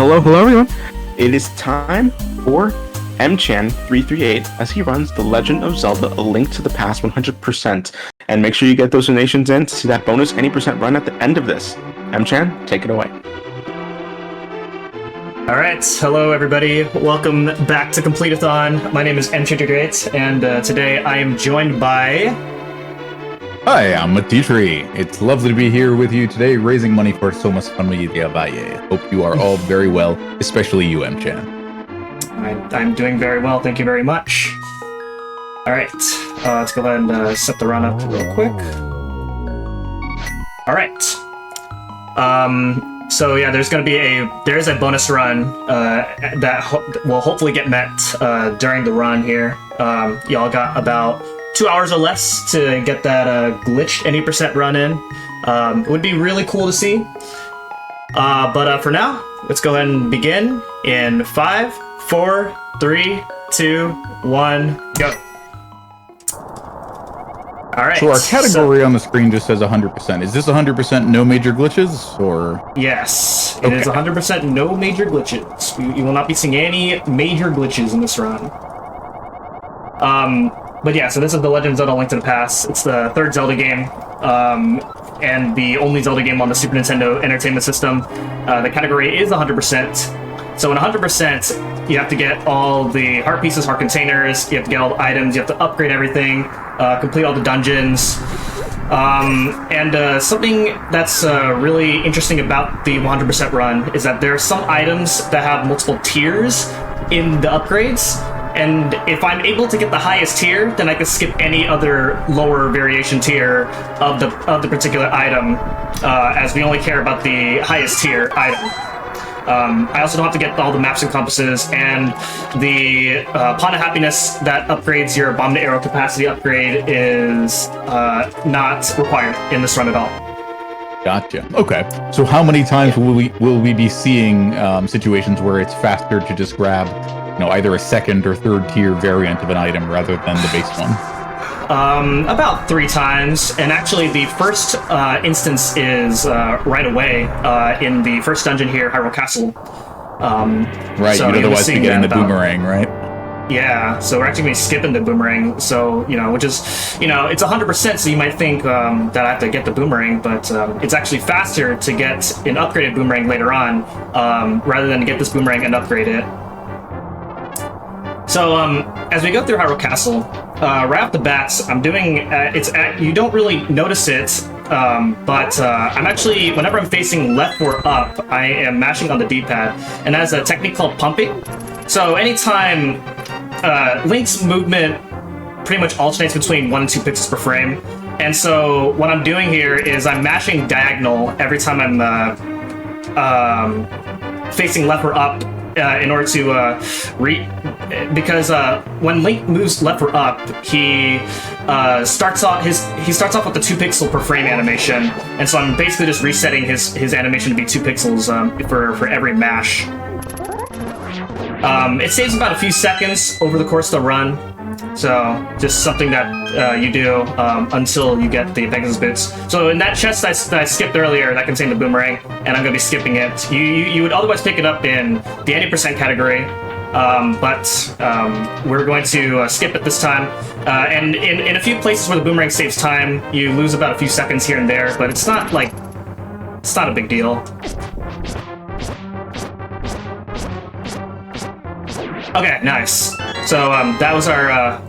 Hello everyone. It is time for MChan338 as he runs The Legend of Zelda: A Link to the Past 100%. And make sure you get those donations in to see that bonus any percent run at the end of this. MChan, take it away. Alright, hello everybody. Welcome back to Completithon. My name is MChan338, and today I am joined by... Hi, I'm Matitri. It's lovely to be here with you today, raising money for Somos Familia Valle. Hope you are all very well, especially you, MChan. I'm doing very well, thank you very much. Alright, let's go ahead and set the run up real quick. Alright. So yeah, there's a bonus run that will hopefully get met during the run here. Y'all got about 2 hours or less to get that glitched any percent run in. It would be really cool to see. But for now, let's go ahead and begin in 5, 4, 3, 2, 1, go. Alright. So our category on the screen just says 100%. Is this 100% no major glitches, or...? Yes, it is 100% no major glitches. You will not be seeing any major glitches in this run. But yeah, so this is The Legend of Zelda: A Link to the Past. It's the third Zelda game, and the only Zelda game on the Super Nintendo Entertainment System. The category is 100%. So in 100%, you have to get all the heart pieces, heart containers, you have to get all the items, you have to upgrade everything, complete all the dungeons. And something that's really interesting about the 100% run is that there are some items that have multiple tiers in the upgrades. And if I'm able to get the highest tier, then I can skip any other lower variation tier of the particular item, as we only care about the highest tier item. I also don't have to get all the maps and compasses, and the Pawn of Happiness that upgrades your bomb to arrow capacity upgrade is not required in this run at all. Gotcha. Okay. So how many times will we be seeing situations where it's faster to just grab, either a second or third tier variant of an item rather than the base one? About 3 times, and actually the first instance is right away in the first dungeon here, Hyrule Castle. Right, so you'd otherwise be getting the boomerang, right? Yeah, so we're actually going to be skipping the boomerang, so, which is, it's 100%, so you might think that I have to get the boomerang, but it's actually faster to get an upgraded boomerang later on, rather than to get this boomerang and upgrade it. So, as we go through Hyrule Castle, right off the bat, I'm doing, you don't really notice it, but I'm actually, whenever I'm facing left or up, I am mashing on the D-pad, and that has a technique called pumping. So anytime, Link's movement pretty much alternates between 1 and 2 pixels per frame, and so what I'm doing here is I'm mashing diagonal every time I'm facing left or up, in order to because when Link moves left or up, he starts off with the 2 pixel per frame animation, and so I'm basically just resetting his animation to be 2 pixels for every mash. It saves about a few seconds over the course of the run, so just something that you do until you get the Pegasus boots. So in that chest that I skipped earlier, that contained the boomerang, and I'm going to be skipping it. You would otherwise pick it up in the 80% category, but we're going to skip it this time. And in a few places where the boomerang saves time, you lose about a few seconds here and there, but it's not a big deal. Okay, nice. So that was our,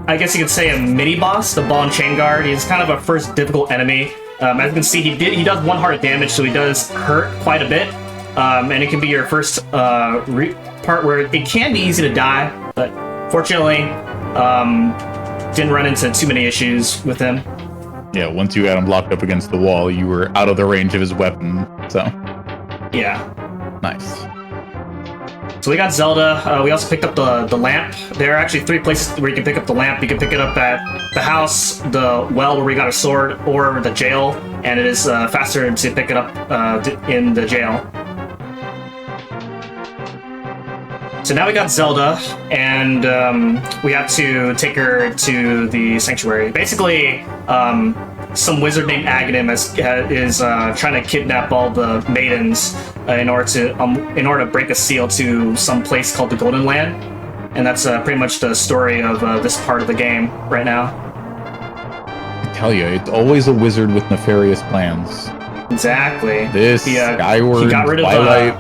I guess you could say a mini-boss, the Ball and Chain Guard. He's kind of our first difficult enemy. As you can see, he does 1 heart of damage, so he does hurt quite a bit. And it can be your first part where it can be easy to die, but fortunately, didn't run into too many issues with him. Yeah, once you got him locked up against the wall, you were out of the range of his weapon, so... Yeah. Nice. So we got Zelda. We also picked up the lamp. There are actually 3 places where you can pick up the lamp. You can pick it up at the house, the well where we got a sword, or the jail, and it is faster to pick it up in the jail. So now we got Zelda, and we have to take her to the sanctuary. Basically, some wizard named Aghanim is trying to kidnap all the maidens in order to break a seal to some place called the Golden Land, and that's pretty much the story of this part of the game right now. I tell you, it's always a wizard with nefarious plans. Exactly. This Skyward, he got rid of Twilight.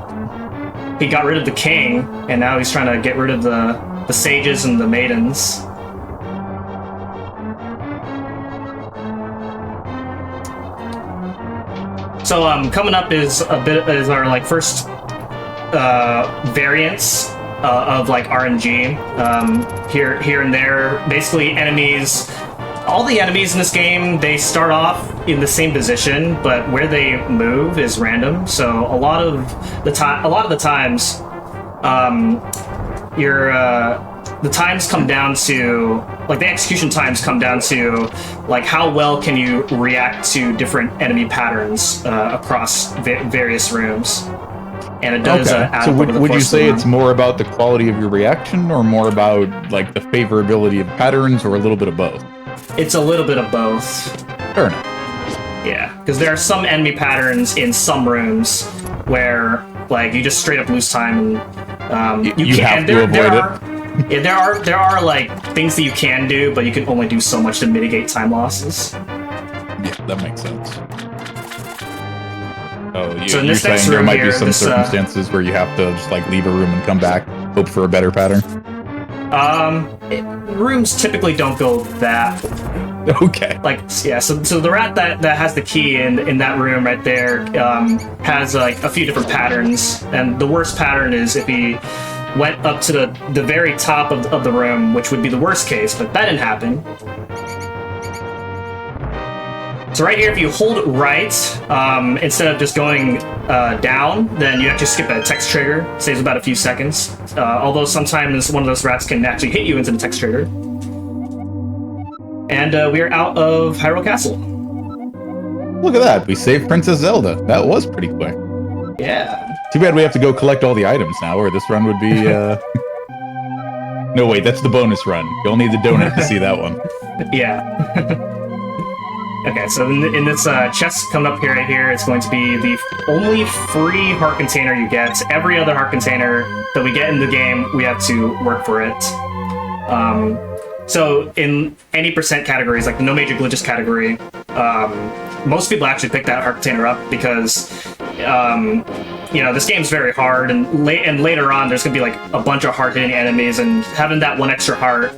he got rid of the king, and now he's trying to get rid of the sages and the maidens. So coming up is our like first variants of like RNG here and there. Basically, enemies. All the enemies in this game, they start off in the same position, but where they move is random. So a lot of the times, the times come down to, like, the execution times come down to, like, how well can you react to different enemy patterns across various rooms. And it does add so up over the would you course of the say run. it's more about the quality of your reaction, or more about, like, the favorability of patterns, or a little bit of both? It's a little bit of both. Fair enough. Yeah, because there are some enemy patterns in some rooms where, like, you just straight up lose time, and you have to avoid it. Yeah, there are like things that you can do, but you can only do so much to mitigate time losses. Yeah, that makes sense. Oh, So in you're this next saying there room might be here, some circumstances where you have to just, like, leave a room and come back, hope for a better pattern? Rooms typically don't go that. Okay. Like, yeah, so the rat that has the key in that room right there has like a few different patterns, and the worst pattern is if he went up to the very top of the room, which would be the worst case, but that didn't happen. So right here, if you hold right, instead of just going down, then you actually skip a text trigger. It saves about a few seconds. Although sometimes one of those rats can actually hit you into the text trigger. And we are out of Hyrule Castle. Look at that. We saved Princess Zelda. That was pretty quick. Yeah. Too bad we have to go collect all the items now, or this run would be... No, wait, that's the bonus run. You'll need the donut to see that one. Yeah. Okay, so in this chest coming up here, right here, it's going to be the only free heart container you get. Every other heart container that we get in the game, we have to work for it. So in any percent categories, like the no major glitches category, most people actually pick that heart container up because, you know, this game's very hard, and later on there's going to be like a bunch of hard-hitting enemies, and having that one extra heart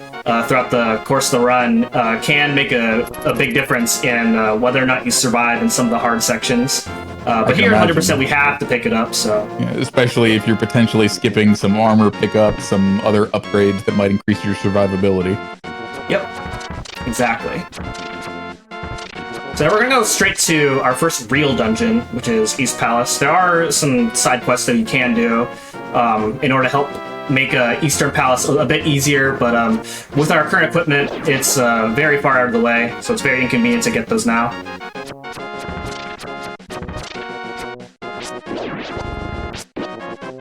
throughout the course of the run can make a big difference in whether or not you survive in some of the hard sections. But here, 100%, we have to pick it up, so... Yeah, especially if you're potentially skipping some armor pickup, some other upgrades that might increase your survivability. Yep, exactly. So we're gonna go straight to our first real dungeon, which is East Palace. There are some side quests that you can do in order to help make Eastern Palace a bit easier, but with our current equipment, it's very far out of the way, so it's very inconvenient to get those now.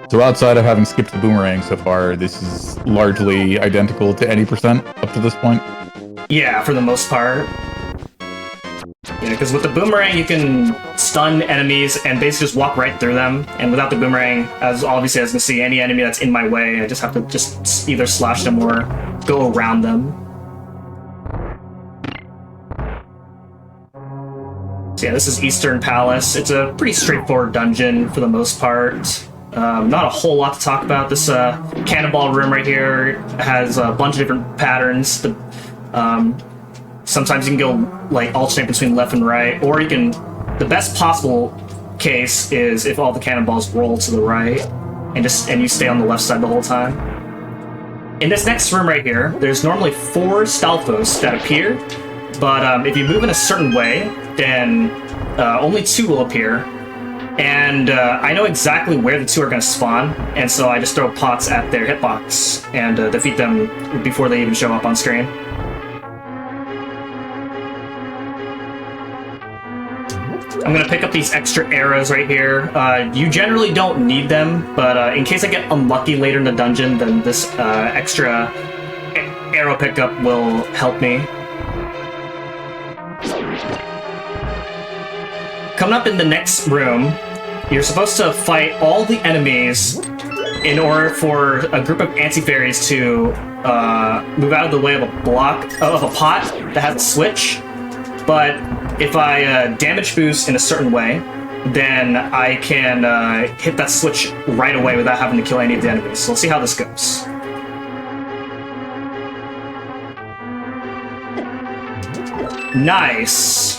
So outside of having skipped the boomerang so far, this is largely identical to any percent up to this point? Yeah, for the most part. Yeah, because with the boomerang, you can stun enemies and basically just walk right through them. And without the boomerang, as obviously as you can see, any enemy that's in my way, I just have to just either slash them or go around them. So yeah, this is Eastern Palace. It's a pretty straightforward dungeon for the most part. Not a whole lot to talk about. This cannonball room right here has a bunch of different patterns. Sometimes you can go like alternate between left and right, or you can. The best possible case is if all the cannonballs roll to the right, and you stay on the left side the whole time. In this next room right here, there's normally 4 Stalfos that appear, but if you move in a certain way, then only 2 will appear. And I know exactly where the 2 are going to spawn, and so I just throw pots at their hitbox and defeat them before they even show up on screen. I'm going to pick up these extra arrows right here. You generally don't need them, but in case I get unlucky later in the dungeon, then this extra arrow pickup will help me. Coming up in the next room you're supposed to fight all the enemies in order for a group of anti-fairies to move out of the way of a pot that has a switch. But if I damage boost in a certain way, then I can hit that switch right away without having to kill any of the enemies. So let's see how this goes. Nice.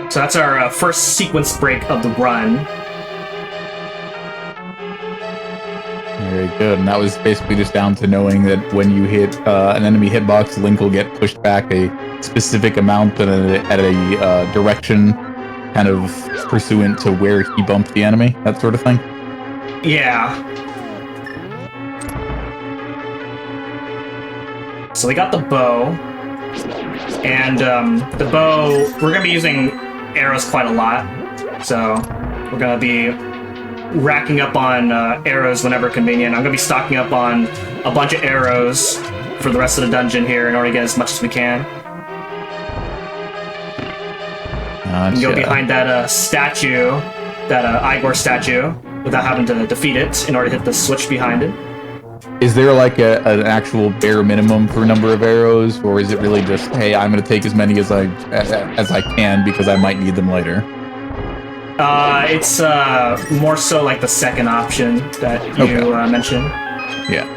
So that's our first sequence break of the run. Very good. And that was basically just down to knowing that when you hit an enemy hitbox, Link will get pushed back a specific amount at a direction, kind of pursuant to where he bumped the enemy, that sort of thing. Yeah. So we got the bow. And the bow, we're going to be using arrows quite a lot. So we're going to be racking up on arrows whenever convenient. I'm going to be stocking up on a bunch of arrows for the rest of the dungeon here in order to get as much as we can. Gotcha. And go behind that statue, that Igor statue, without having to defeat it in order to hit the switch behind it. Is there like an actual bare minimum for number of arrows, or is it really just, hey, I'm going to take as many as I can because I might need them later? It's more so like the second option that you mentioned. Yeah.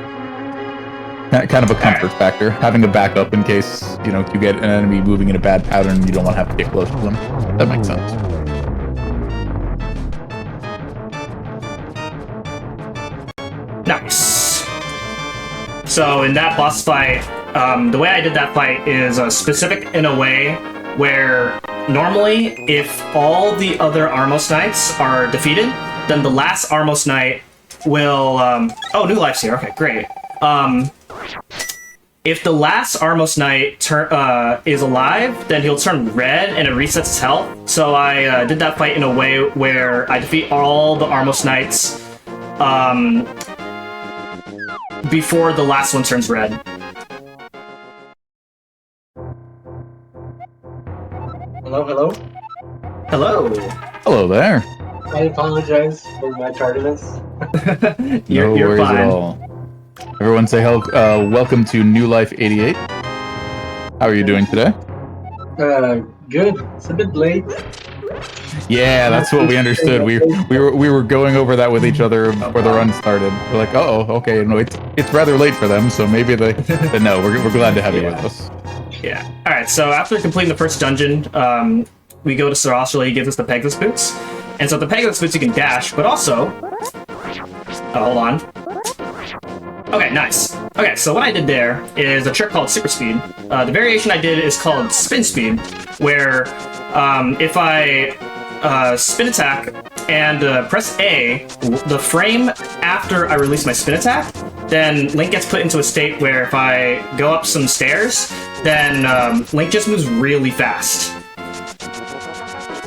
Kind of a comfort factor, having a backup in case, you get an enemy moving in a bad pattern and you don't want to have to get close to them. That makes sense. Nice. So in that boss fight, the way I did that fight is specific in a way where normally if all the other Armos Knights are defeated, then the last Armos Knight will... oh, new life's here. Okay, great. If the last Armos Knight is alive, then he'll turn red and it resets his health. So I did that fight in a way where I defeat all the Armos Knights before the last one turns red. Hello? Hello. Hello there. I apologize for my tardiness. You're worries fine. at all. Everyone say hello. Welcome to New Life 88. How are you doing today? Good. It's a bit late. Yeah, that's what we understood. We were going over that with each other before the run started. We're like, okay, no, it's rather late for them, so maybe but no, we're glad to have you with us. Yeah. All right. So after completing the first dungeon, we go to Sir Australia. He gives us the Pegasus boots, and so the Pegasus boots you can dash, but also, hold on. Okay, nice. Okay, so what I did there is a trick called Super Speed. The variation I did is called Spin Speed, where if I spin attack and press A, the frame after I release my spin attack, then Link gets put into a state where if I go up some stairs, then Link just moves really fast.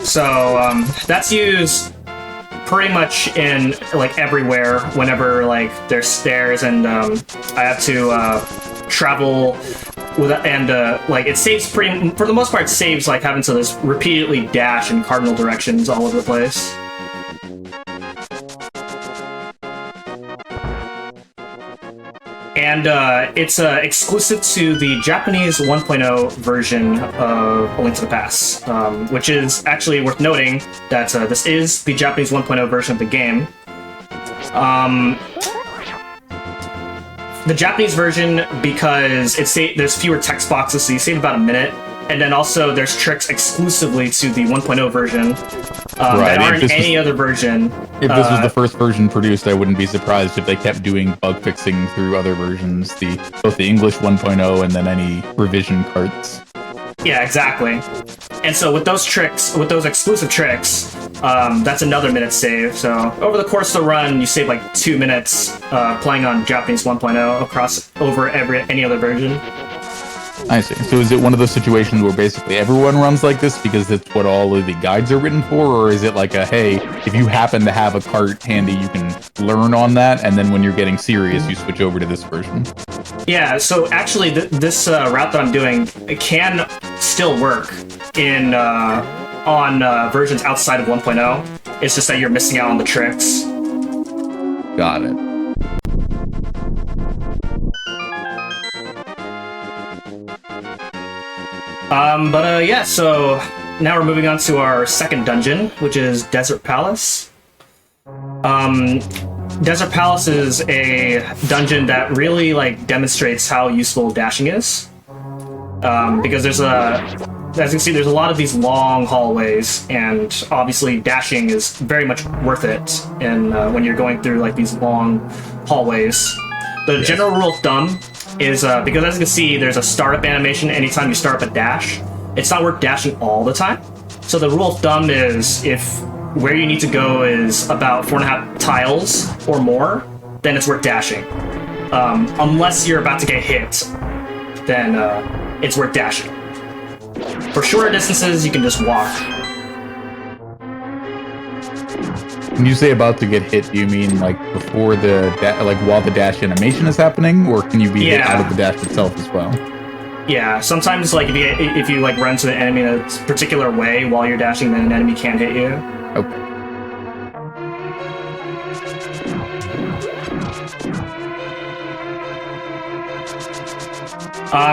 So that's used pretty much in like everywhere whenever like there's stairs and I have to travel with like it saves for the most part, it saves like having to just repeatedly dash in cardinal directions all over the place. And it's exclusive to the Japanese 1.0 version of A Link to the Past, which is actually worth noting that this is the Japanese 1.0 version of the game. The Japanese version, because there's fewer text boxes, so you save about a minute, and then also there's tricks exclusively to the 1.0 version that aren't in any other version. If this was the first version produced, I wouldn't be surprised if they kept doing bug fixing through other versions, both the English 1.0 and then any revision carts. Yeah, exactly. And so with those tricks, with those exclusive tricks, that's another minute save. So over the course of the run, you save like 2 minutes playing on Japanese 1.0 over any other version. I see. So is it one of those situations where basically everyone runs like this because that's what all of the guides are written for? Or is it like hey, if you happen to have a cart handy, you can learn on that, and then when you're getting serious, you switch over to this version? Yeah, so actually, this route that I'm doing can still work in on versions outside of 1.0. It's just that you're missing out on the tricks. Got it. Yeah, so now we're moving on to our second dungeon, which is Desert Palace. Desert Palace is a dungeon that really demonstrates how useful dashing is. Because as you can see, there's a lot of these long hallways, and obviously dashing is very much worth it in when you're going through these long hallways. The general rule of thumb is because as you can see, there's a startup animation anytime you start up a dash. It's not worth dashing all the time. So the rule of thumb is if where you need to go is about 4.5 tiles or more, then it's worth dashing. Unless you're about to get hit, then it's worth dashing. For shorter distances, you can just walk. When you say about to get hit, do you mean before the while the dash animation is happening, or can you be hit out of the dash itself as well? Yeah, sometimes if you run to the enemy in a particular way while you're dashing, then an enemy can hit you. Okay.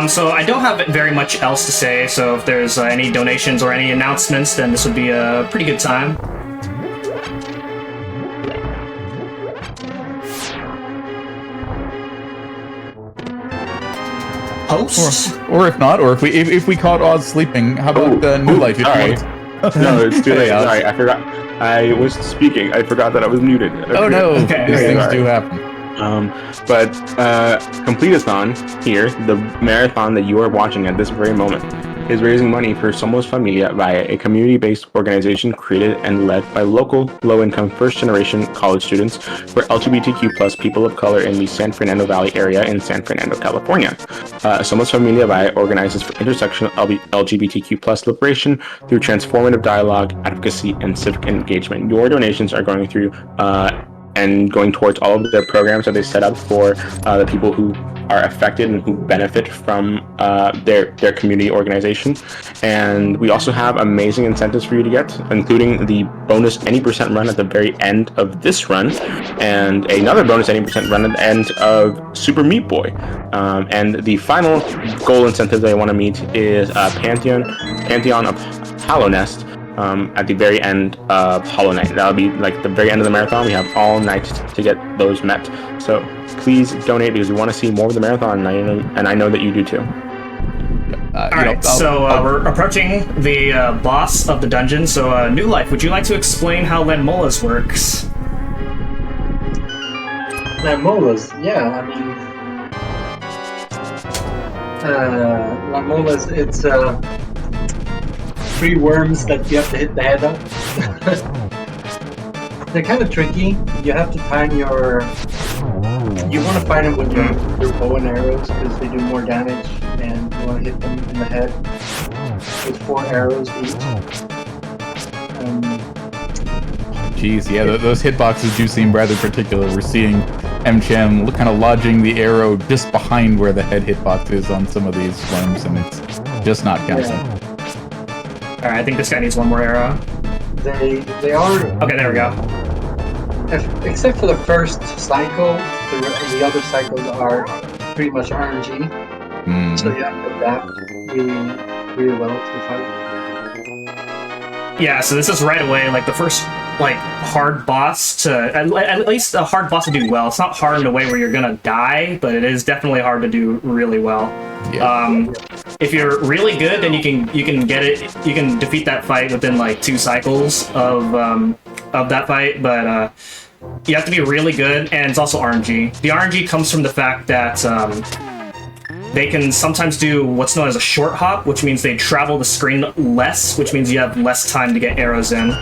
So I don't have very much else to say, so if there's any donations or any announcements, then this would be a pretty good time. Host? Or if not, or if we caught Oz sleeping, how about New Life? Sorry. No, it's too late. Sorry, I forgot. I was speaking. I forgot that I was muted. Oh no, Okay. these things do happen. But Completithon here, the marathon that you are watching at this very moment, is raising money for Somos Familia Valle, a community-based organization created and led by local, low-income, first-generation college students for LGBTQ+ people of color in the San Fernando Valley area in San Fernando, California. Somos Familia Valle organizes for intersectional LGBTQ+ liberation through transformative dialogue, advocacy, and civic engagement. Your donations are going through and going towards all of their programs that they set up for the people who are affected and who benefit from their community organization. And we also have amazing incentives for you to get, including the bonus any percent run at the very end of this run, and another bonus any percent run at the end of Super Meat Boy. And the final goal incentive that I want to meet is Pantheon of Hollow Nest. At the very end of Hollow Knight. That'll be the very end of the marathon. We have all night to get those met. So please donate because we want to see more of the marathon, and I know that you do too. Alright, we're approaching the boss of the dungeon. So, New Life, would you like to explain how Lanmolas works? Lanmolas, yeah, Lanmolas, it's 3 worms that you have to hit the head of. They're kind of tricky. You have to time your... You want to fight them with your bow and arrows because they do more damage, and you want to hit them in the head with 4 arrows each. Jeez, yeah, those hitboxes do seem rather particular. We're seeing M-Chan kind of lodging the arrow just behind where the head hitbox is on some of these worms, and it's just not counting. Yeah. Alright, I think this guy needs one more arrow. They are... Okay, there we go. Except for the first cycle, the other cycles are pretty much RNG. So you have to adapt really, really well to the fight. Yeah, so this is right away, the first, hard boss to... At least a hard boss to do well. It's not hard in a way where you're gonna die, but it is definitely hard to do really well. Yeah. If you're really good, then you can get it. You can defeat that fight within 2 cycles of that fight. But you have to be really good, and it's also RNG. The RNG comes from the fact that they can sometimes do what's known as a short hop, which means they travel the screen less, which means you have less time to get arrows in.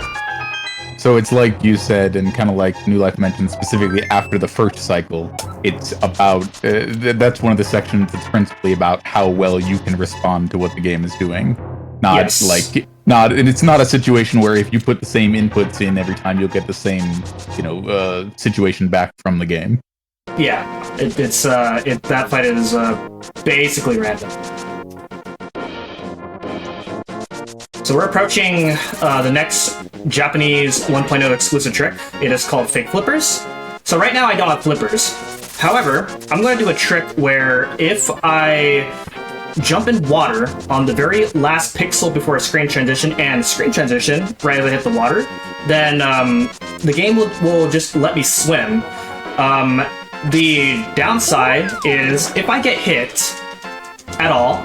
So it's like you said, and kind of like New Life mentioned, specifically after the first cycle, it's about, that's one of the sections that's principally about how well you can respond to what the game is doing. And it's not a situation where if you put the same inputs in every time, you'll get the same, situation back from the game. Yeah. That fight is basically random. So we're approaching the next Japanese 1.0 exclusive trick. It is called fake flippers. So right now I don't have flippers. However, I'm going to do a trick where if I jump in water on the very last pixel before a screen transition and screen transition right as I hit the water, then the game will just let me swim. The downside is if I get hit at all,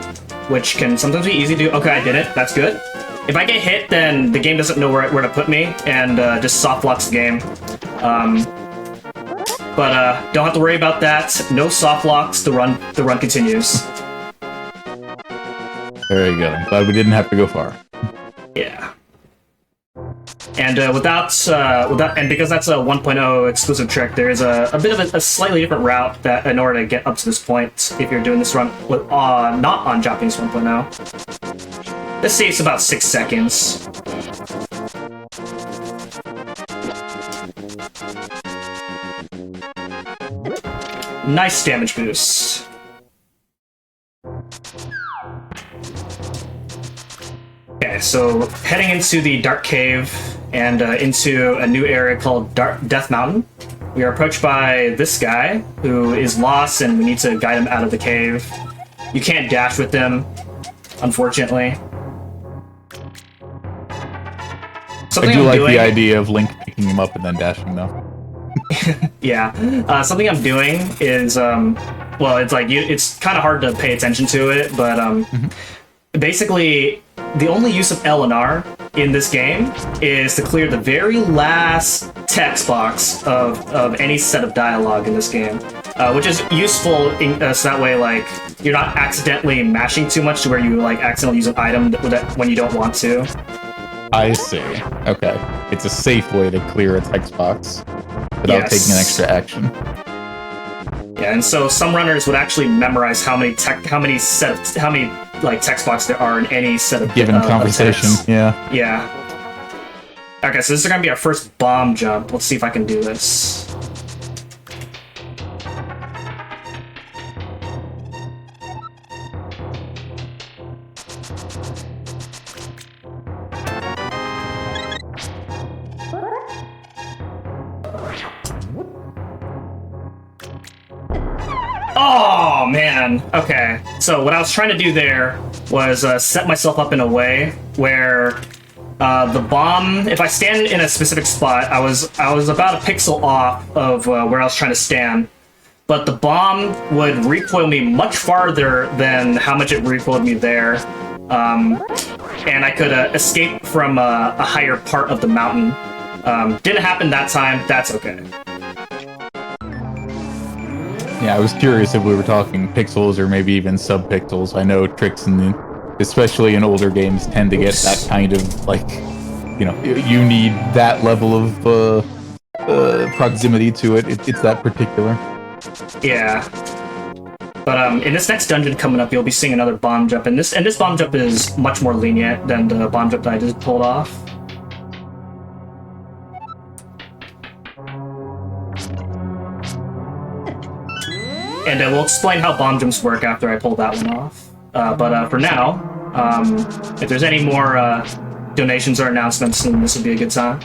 which can sometimes be easy to do. Okay, I did it. That's good. If I get hit, then the game doesn't know where to put me and just soft locks the game. But don't have to worry about that. No soft locks. The run continues. Very good. I'm glad we didn't have to go far. Yeah. And and because that's a 1.0 exclusive trick, there is a bit of a slightly different route that in order to get up to this point, if you're doing this run with not on Japanese 1.0. This saves about 6 seconds. Nice damage boost. Okay, so heading into the Dark Cave and into a new area called Death Mountain. We are approached by this guy who is lost and we need to guide him out of the cave. You can't dash with him, unfortunately. I do like the idea of Link picking him up and then dashing though. Yeah. Something I'm doing is, well, it's like, it's kind of hard to pay attention to it, but basically, the only use of L and R in this game is to clear the very last text box of any set of dialogue in this game, which is useful so that way, like, you're not accidentally mashing too much to where you, like, accidentally use an item when you don't want to. I see. Okay. It's a safe way to clear a text box without taking an extra action. Yeah, and so some runners would actually memorize how many like text boxes there are in any set of given conversation. Yeah. Yeah. Okay, so this is gonna be our first bomb jump. Let's see if I can do this. Oh, man. Okay. So what I was trying to do there was set myself up in a way where the bomb, if I stand in a specific spot, I was about a pixel off of where I was trying to stand, but the bomb would recoil me much farther than how much it recoiled me there, and I could escape from a higher part of the mountain. Didn't happen that time. That's okay. Yeah, I was curious if we were talking pixels or maybe even sub-pixels. I know tricks, especially in older games, tend to get that kind of, like, you know, you need that level of proximity to it. It's that particular. Yeah. But in this next dungeon coming up, you'll be seeing another bomb jump, and this bomb jump is much more lenient than the bomb jump that I just pulled off. And we'll explain how bomb jumps work after I pull that one off. But for now, if there's any more donations or announcements, then this would be a good time.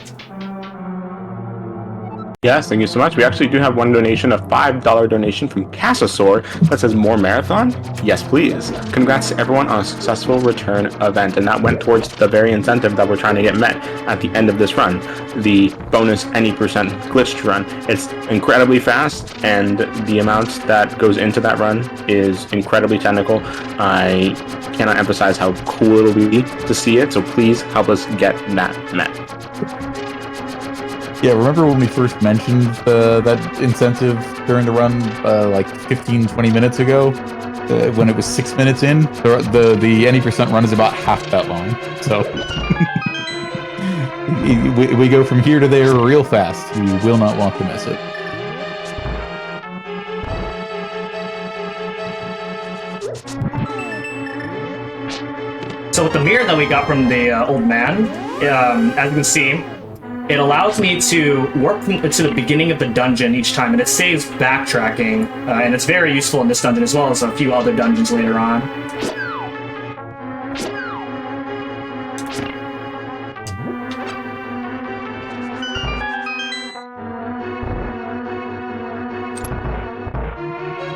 Yes, thank you so much. We actually do have one donation, a $5 donation from Cassasaur that says more marathon. Yes, please. Congrats to everyone on a successful return event, and that went towards the very incentive that we're trying to get met at the end of this run, the bonus any percent glitched run. It's incredibly fast, and the amount that goes into that run is incredibly technical. I cannot emphasize how cool it'll be to see it, so please help us get that met. Yeah, remember when we first mentioned that incentive during the run, like 15-20 minutes ago, when it was 6 minutes in? The any percent run is about half that long, so we go from here to there real fast. You will not want to miss it. So with the mirror that we got from the old man, as you can see, it allows me to warp to the beginning of the dungeon each time, and it saves backtracking, and it's very useful in this dungeon as well as a few other dungeons later on.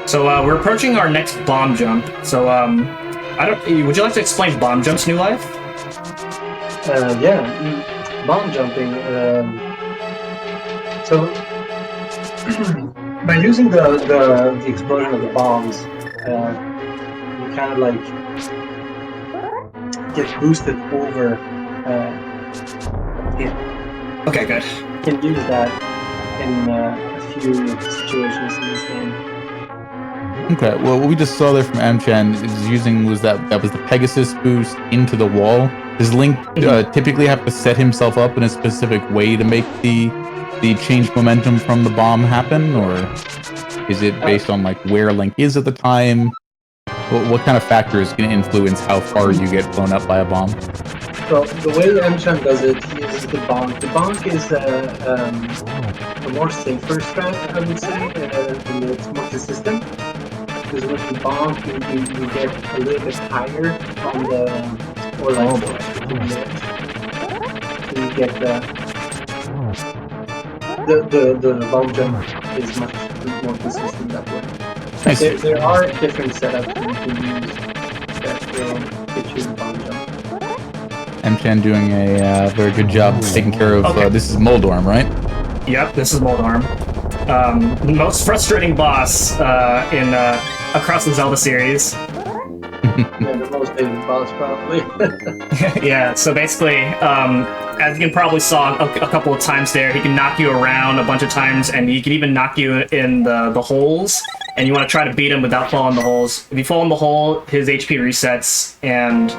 So we're approaching our next bomb jump. So would you like to explain bomb jumps, New Life? Yeah, bomb jumping. So by using the explosion of the bombs, you kind of like get boosted over. Yeah. Okay, good. You can use that in a few situations in this game. Okay, well, what we just saw there from Amchan was that was the Pegasus boost into the wall. Does Link typically have to set himself up in a specific way to make the change momentum from the bomb happen, or is it based on like where Link is at the time? What kind of factors can influence how far you get blown up by a bomb? Well, the way Amchan does it, he uses the bonk. The bonk is a more safer strat, I would say, and it's more consistent. Because with the bonk, you get a little bit higher on the, or like, so you get the bomb jump is much more consistent that way. There are different setups you can use that will get you the bomb jump. Amchan doing a very good job taking care of, this is Moldorm, right? Yep, this is Moldorm. The most frustrating boss in across the Zelda series. Yeah, the most hated boss, probably. Yeah, so basically, as you can probably saw a couple of times there, he can knock you around a bunch of times, and he can even knock you in the holes, and you want to try to beat him without falling in the holes. If you fall in the hole, his HP resets, and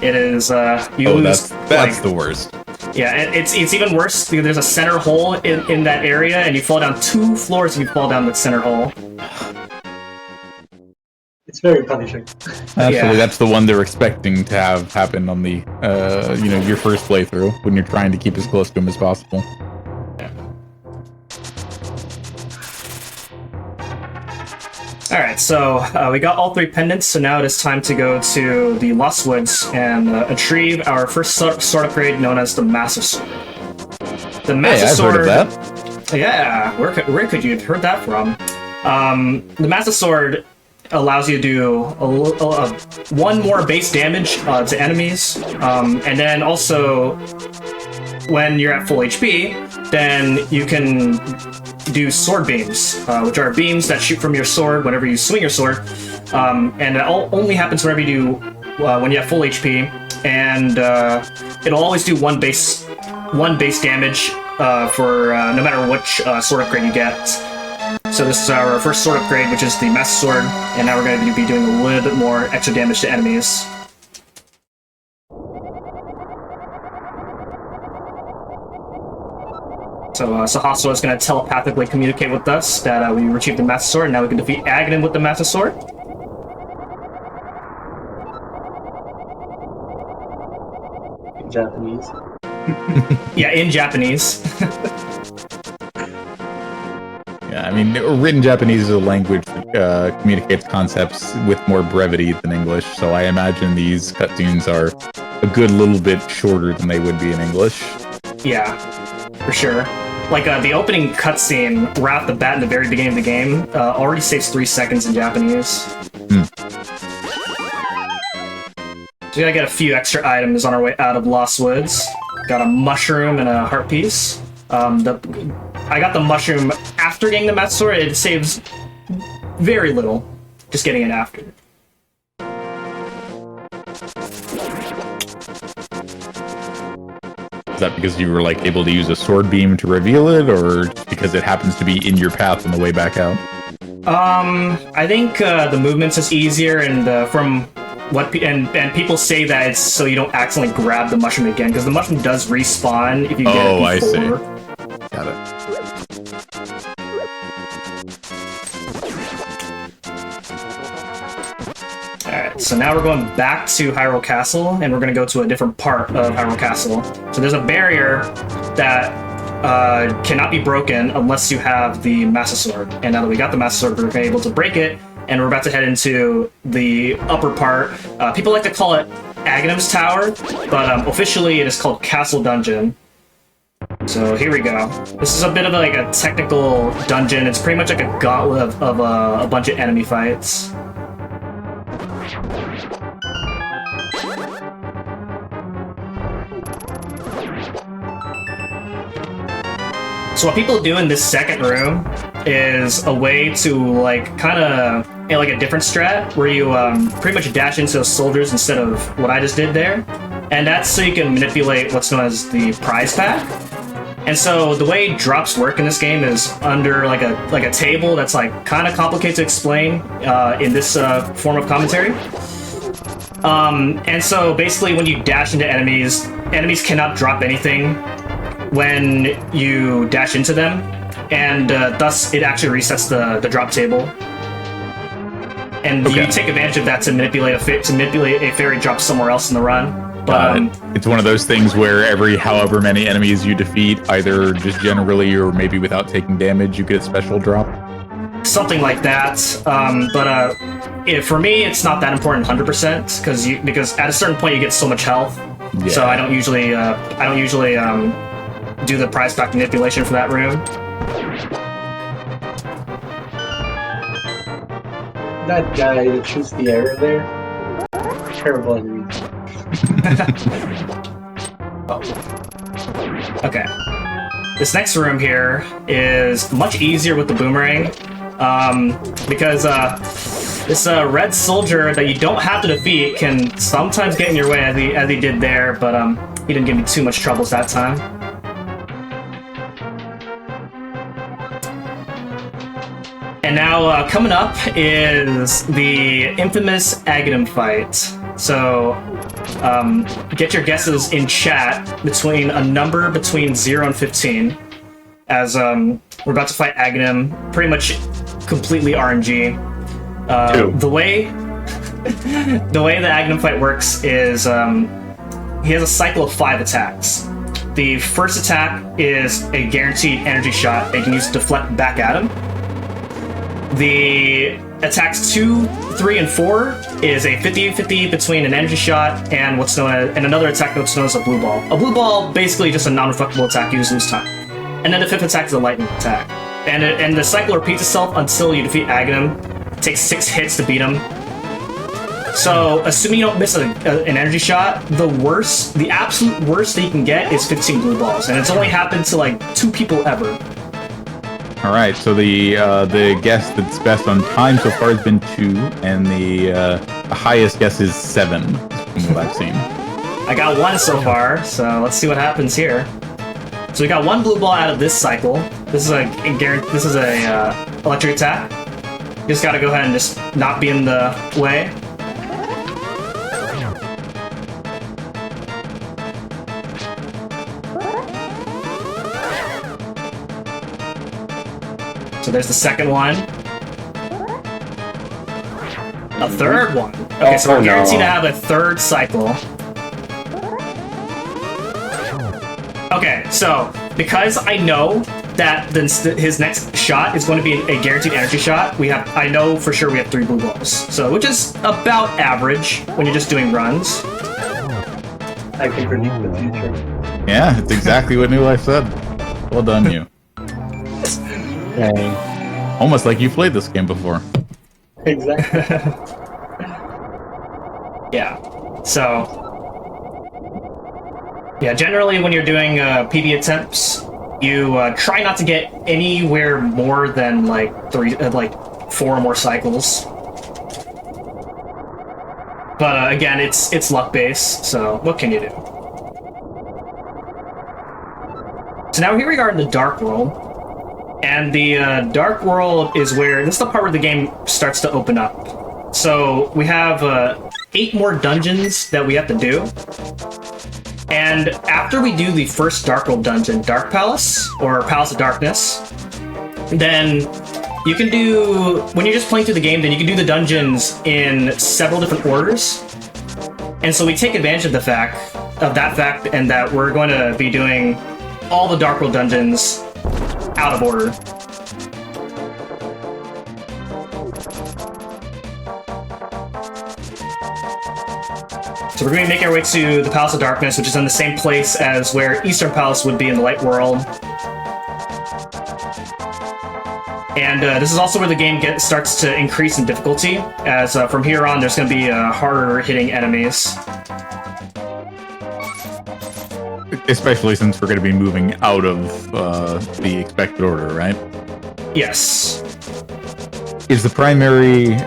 it is, you lose. That's the worst. Yeah, it's even worse because there's a center hole in that area, and you fall down 2 floors if you fall down the center hole. It's very punishing. Absolutely, yeah. That's the one they're expecting to have happen on the, your first playthrough when you're trying to keep as close to him as possible. Yeah. All right, so we got all 3 pendants, so now it is time to go to the Lost Woods and retrieve our first sword upgrade, known as the Massive Sword. The Massive Sword. Heard of that. Yeah, where could you have heard that from? The Massive Sword allows you to do one more base damage to enemies, and then also when you're at full HP, then you can do sword beams, which are beams that shoot from your sword whenever you swing your sword, and it only happens whenever you do when you have full HP, and it'll always do one base damage for no matter which sword upgrade you get. So this is our first sword upgrade, which is the Master Sword, and now we're going to be doing a little bit more extra damage to enemies. So Sahasra is going to telepathically communicate with us that we retrieved the Master Sword, and now we can defeat Aghanim with the Master Sword. In Japanese. Yeah, in Japanese. Yeah, I mean, written Japanese is a language that communicates concepts with more brevity than English, so I imagine these cutscenes are a good little bit shorter than they would be in English. Yeah, for sure. Like, the opening cutscene right off the bat in the very beginning of the game already saves 3 seconds in Japanese. So we gotta get a few extra items on our way out of Lost Woods. Got a mushroom and a heart piece. I got the mushroom after getting the Master Sword. It saves very little, just getting it after. Is that because you were like able to use a sword beam to reveal it, or just because it happens to be in your path on the way back out? I think the movement's is easier, and from what and people say that it's so you don't accidentally grab the mushroom again, because the mushroom does respawn if you get it before. I see. Got it. Alright, so now we're going back to Hyrule Castle, and we're going to go to a different part of Hyrule Castle. So there's a barrier that cannot be broken unless you have the Master Sword. And now that we got the Master Sword, we're able to break it, and we're about to head into the upper part. People like to call it Aghanim's Tower, but officially it is called Castle Dungeon. So here we go. This is a bit of like a technical dungeon. It's pretty much like a gauntlet of a bunch of enemy fights. So what people do in this second room is a way to like kind of like a different strat where you pretty much dash into those soldiers instead of what I just did there, and that's so you can manipulate what's known as the prize pack. And so the way drops work in this game is under like a table that's like kind of complicated to explain in this form of commentary. And so basically when you dash into enemies cannot drop anything when you dash into them, and thus it actually resets the drop table. And you take advantage of that to manipulate a fairy drop somewhere else in the run. But it's one of those things where every however many enemies you defeat, either just generally or maybe without taking damage, you get a special drop. Something like that. For me, it's not that important 100% because at a certain point you get so much health. Yeah. So I don't usually do the prize pack manipulation for that room. That guy that shoots the arrow there, terrible enemy. Okay. This next room here is much easier with the boomerang, because this red soldier that you don't have to defeat can sometimes get in your way as he did there, but he didn't give me too much troubles that time. And now coming up is the infamous Aghanim fight. So get your guesses in chat between a number between 0 and 15, as we're about to fight Aghanim, pretty much completely RNG. The way the Aghanim fight works is he has a cycle of 5 attacks. The first attack is a guaranteed energy shot and can use to deflect back at him. The attacks 2, 3, and 4 is a 50-50 between an energy shot and another attack that's known as a blue ball. A blue ball, basically just a non-reflectable attack, you just lose time. And then the 5th attack is a lightning attack. And the cycle repeats itself until you defeat Aghanim. It takes 6 hits to beat him. So, assuming you don't miss an energy shot, the absolute worst that you can get is 15 blue balls. And it's only happened to like 2 people ever. All right, so the guess that's best on time so far has been 2, and the highest guess is 7, from what I've seen. I got 1 so far, so let's see what happens here. So we got 1 blue ball out of this cycle. This is a electric attack. You just gotta go ahead and just not be in the way. So there's the second one. A third one. Okay, so we're guaranteed to have a third cycle. Okay, so because I know that his next shot is going to be a guaranteed energy shot, I know for sure we have 3 blue balls. So which is about average when you're just doing runs. I can predict the future. Yeah, it's exactly what New Life said. Well done, you. Dang. Almost like you played this game before. Exactly. Yeah. So, yeah, generally when you're doing PB attempts, you try not to get anywhere more than like 4 or more cycles. But again, it's luck based, so what can you do? So now here we are in the Dark World. And the Dark World is this is the part where the game starts to open up. So we have 8 more dungeons that we have to do. And after we do the first Dark World dungeon, Dark Palace, or Palace of Darkness, then you can do, when you're just playing through the game, then you can do the dungeons in several different orders. And so we take advantage of that fact, and that we're going to be doing all the Dark World dungeons out of order. So we're going to make our way to the Palace of Darkness, which is in the same place as where Eastern Palace would be in the Light World. And this is also where the game starts to increase in difficulty, as from here on there's going to be harder hitting enemies. Especially since we're going to be moving out of the expected order, right? Yes. Is the primary,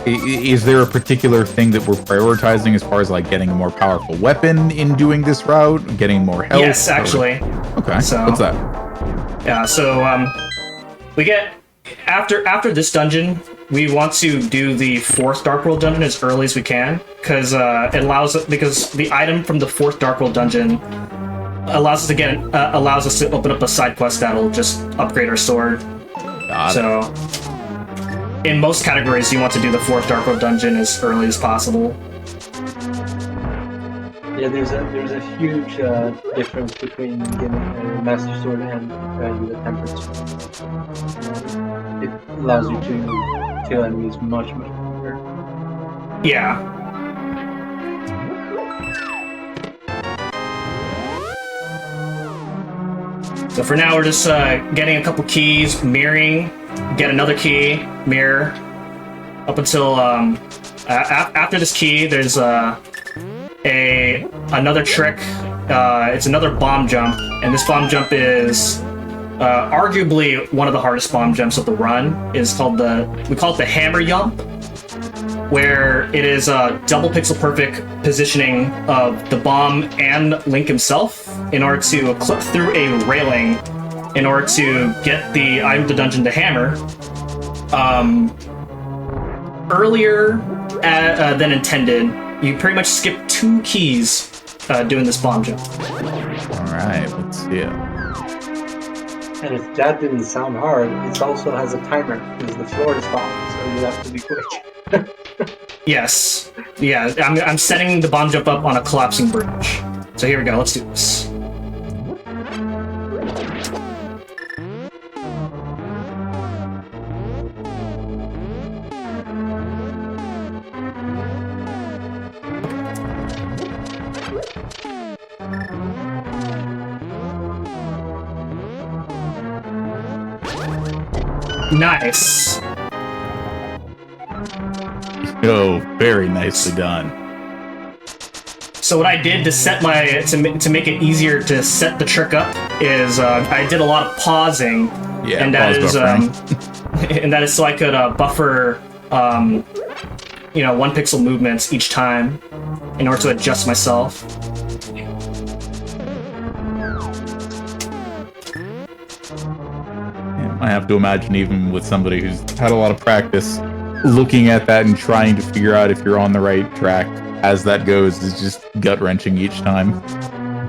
is there a particular thing that we're prioritizing as far as like getting a more powerful weapon in doing this route, getting more health? Yes, actually. Okay, so, what's that? Yeah, so we get, after this dungeon, we want to do the 4th Dark World dungeon as early as we can, because because the item from the 4th Dark World dungeon allows us to open up a side quest that'll just upgrade our sword. So, in most categories, you want to do the 4th Dark World dungeon as early as possible. Yeah, there's a huge difference between getting a Master Sword and the Tempered Sword. It allows you to kill enemies much quicker. Yeah. So for now, we're just getting a couple keys, mirroring, get another key, mirror, up until after this key, there's another trick. It's another bomb jump, and this bomb jump is arguably one of the hardest bomb jumps of the run. We call it the hammer jump, where it is a double pixel perfect positioning of the bomb and Link himself in order to clip through a railing in order to get the item of the dungeon to hammer. Earlier than intended, you pretty much skip 2 keys doing this bomb jump. Alright, let's see it. And if that didn't sound hard, it also has a timer, because the floor is falling, so you have to be quick. Yes. Yeah, I'm setting the bomb jump up on a collapsing bridge. So here we go, let's do this. Nice. Oh, very nicely done. So what I did to set to make it easier to set the trick up is I did a lot of pausing, Yeah, and that is buffering. and that is so I could buffer 1 pixel movements each time in order to adjust myself. I have to imagine, even with somebody who's had a lot of practice, looking at that and trying to figure out if you're on the right track as that goes is just gut-wrenching each time.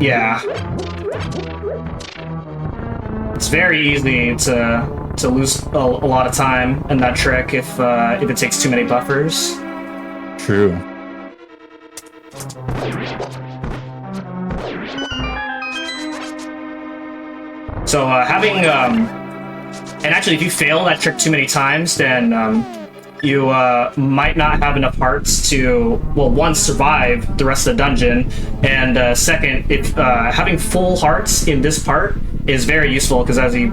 Yeah. It's very easy to lose a lot of time in that trick if it takes too many buffers. True. So having and actually, if you fail that trick too many times, then you might not have enough hearts to, well, one, survive the rest of the dungeon, and second, if having full hearts in this part is very useful, because as you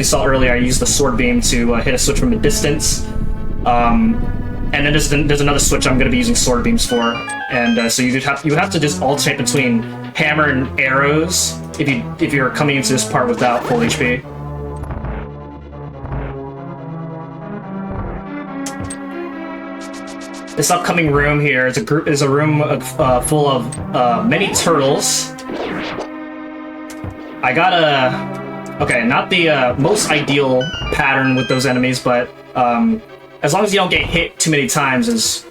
saw earlier, I used the sword beam to hit a switch from a distance, and then there's another switch I'm going to be using sword beams for, and so you have to just alternate between hammer and arrows if you're coming into this part without full HP. This upcoming room here is a room full of many turtles. I got not the most ideal pattern with those enemies, but as long as you don't get hit too many times is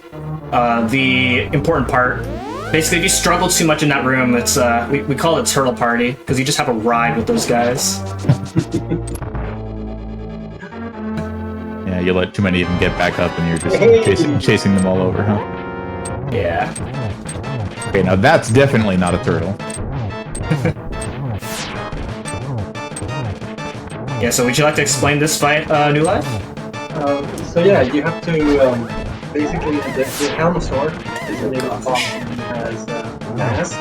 the important part. Basically, if you struggle too much in that room, it's we call it Turtle Party, because you just have a ride with those guys. Yeah, you let too many of them get back up and you're just chasing them all over, huh? Yeah. Okay, now that's definitely not a turtle. Yeah, so would you like to explain this fight, New Life? So yeah, you have to basically the helm sword is the name of the boss. He has a mask.